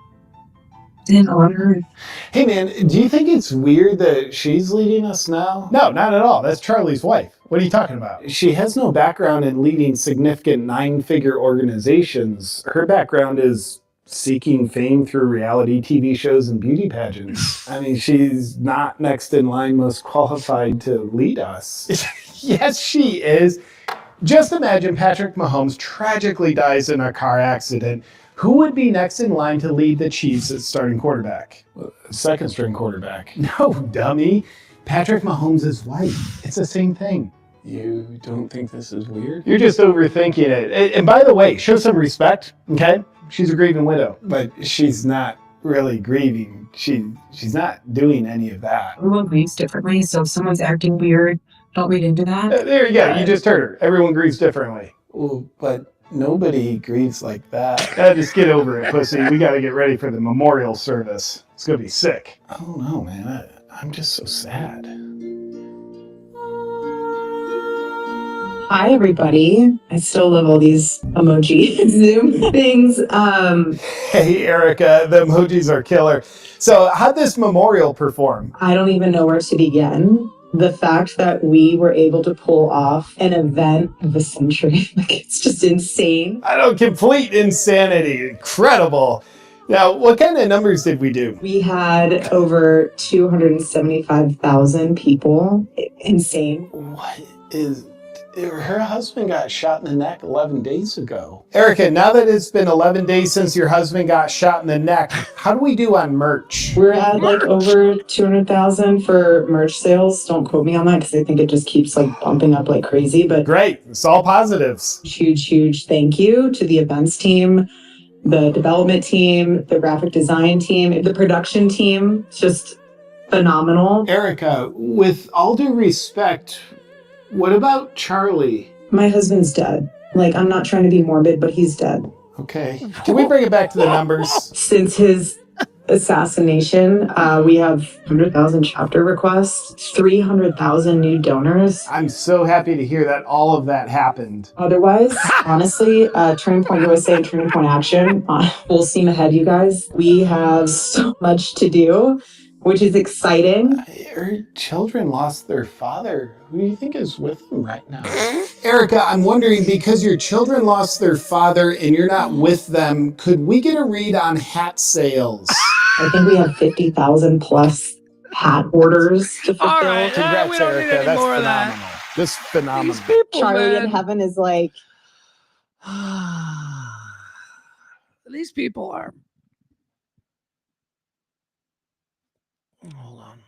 and honored.
Hey, man, do you think it's weird that she's leading us now? No, not at all. That's Charlie's wife. What are you talking about? She has no background in leading significant 9-figure organizations. Her background is seeking fame through reality TV shows and beauty pageants. I mean, she's not next in line most qualified to lead us. Yes, she is. Just imagine Patrick Mahomes tragically dies in a car accident. Who would be next in line to lead the Chiefs as starting quarterback? Second string quarterback. No, dummy. Patrick Mahomes' wife. It's the same thing. You don't think this is weird? You're just overthinking it. And by the way, show some respect, okay? She's a grieving widow, but she's not really grieving. She's not doing any of that.
Everyone grieves differently, so if someone's acting weird, don't read into that.
There you go. You just heard her. Everyone grieves differently. Well, but nobody grieves like that. Just get over it, pussy. We got to get ready for the memorial service. It's going to be sick. I don't know, man. I'm just so sad.
Hi, everybody. I still love all these emoji Zoom things.
Hey, Erica, the emojis are killer. So how'd this memorial perform?
I don't even know where to begin. The fact that we were able to pull off an event of the century, like, it's just insane.
I know, complete insanity. Incredible. Now, what kind of numbers did we do?
We had over 275,000 people. Insane.
What is... Her husband got shot in the neck 11 days ago. Erica, now that it's been 11 days since your husband got shot in the neck, how do we do on merch?
We're at like over 200,000 for merch sales. Don't quote me on that because I think it just keeps like bumping up like crazy. But
great, it's all positives.
Huge thank you to the events team, the development team, the graphic design team, the production team. It's just phenomenal.
Erica, with all due respect, what about Charlie?
My husband's dead. Like, I'm not trying to be morbid, but he's dead.
Okay. Can we bring it back to the numbers?
Since his assassination, we have 100,000 chapter requests, 300,000 new donors.
I'm so happy to hear that all of that happened.
Otherwise, honestly, Turning Point USA and Turning Point Action, full steam ahead, you guys. We have so much to do, which is exciting.
Her children lost their father. Who do you think is with them right now? Erica, I'm wondering, because your children lost their father and you're not with them, could we get a read on hat sales?
I think we have 50,000 plus hat orders to fulfill.
All right,
Congrats,
we don't need
Erica.
any
That's
more of
phenomenal.
that.
This is phenomenal.
These people,
Charlie
man.
in heaven is like,
These people are. Hold on.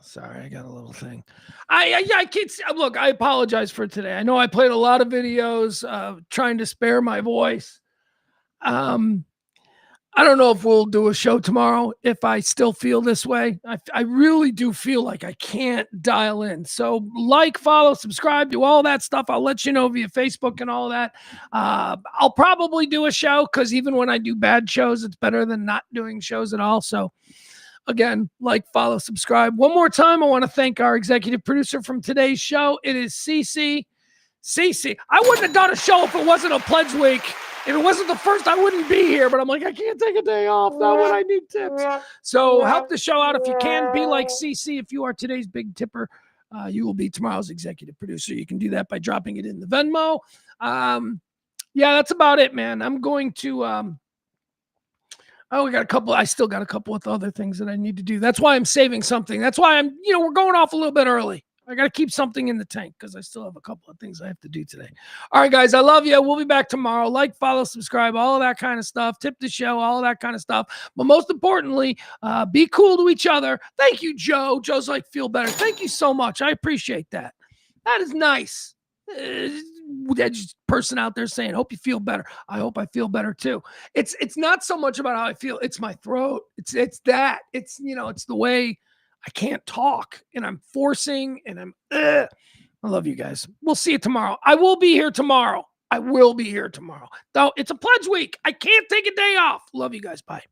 Sorry, I got a little thing. I can't look. I apologize for today. I know I played a lot of videos trying to spare my voice. I don't know if we'll do a show tomorrow if I still feel this way. I really do feel like I can't dial in. So like, follow, subscribe, do all that stuff. I'll let you know via Facebook and all that. I'll probably do a show because even when I do bad shows, it's better than not doing shows at all. So again, like, follow, subscribe. One more time, I want to thank our executive producer from today's show. It is Cece. Cece, I wouldn't have done a show if it wasn't a pledge week. If it wasn't the first, I wouldn't be here. But I'm like, I can't take a day off. Not when I need tips. So help the show out if you can. Be like Cece. If you are today's big tipper, you will be tomorrow's executive producer. You can do that by dropping it in the Venmo. Yeah, that's about it, man. I'm going to... we got a couple. I still got a couple of other things that I need to do. That's why I'm saving something. That's why we're going off a little bit early. I got to keep something in the tank because I still have a couple of things I have to do today. All right, guys, I love you. We'll be back tomorrow. Like, follow, subscribe, all of that kind of stuff. Tip the show, all of that kind of stuff. But most importantly, be cool to each other. Thank you, Joe. Joe's like, feel better. Thank you so much. I appreciate that. That is nice. That just person out there saying, hope you feel better. I hope I feel better too. It's not so much about how I feel. It's my throat. It's that. It's the way I can't talk and I'm forcing and I love you guys. We'll see you tomorrow. I will be here tomorrow. Though it's a pledge week. I can't take a day off. Love you guys. Bye.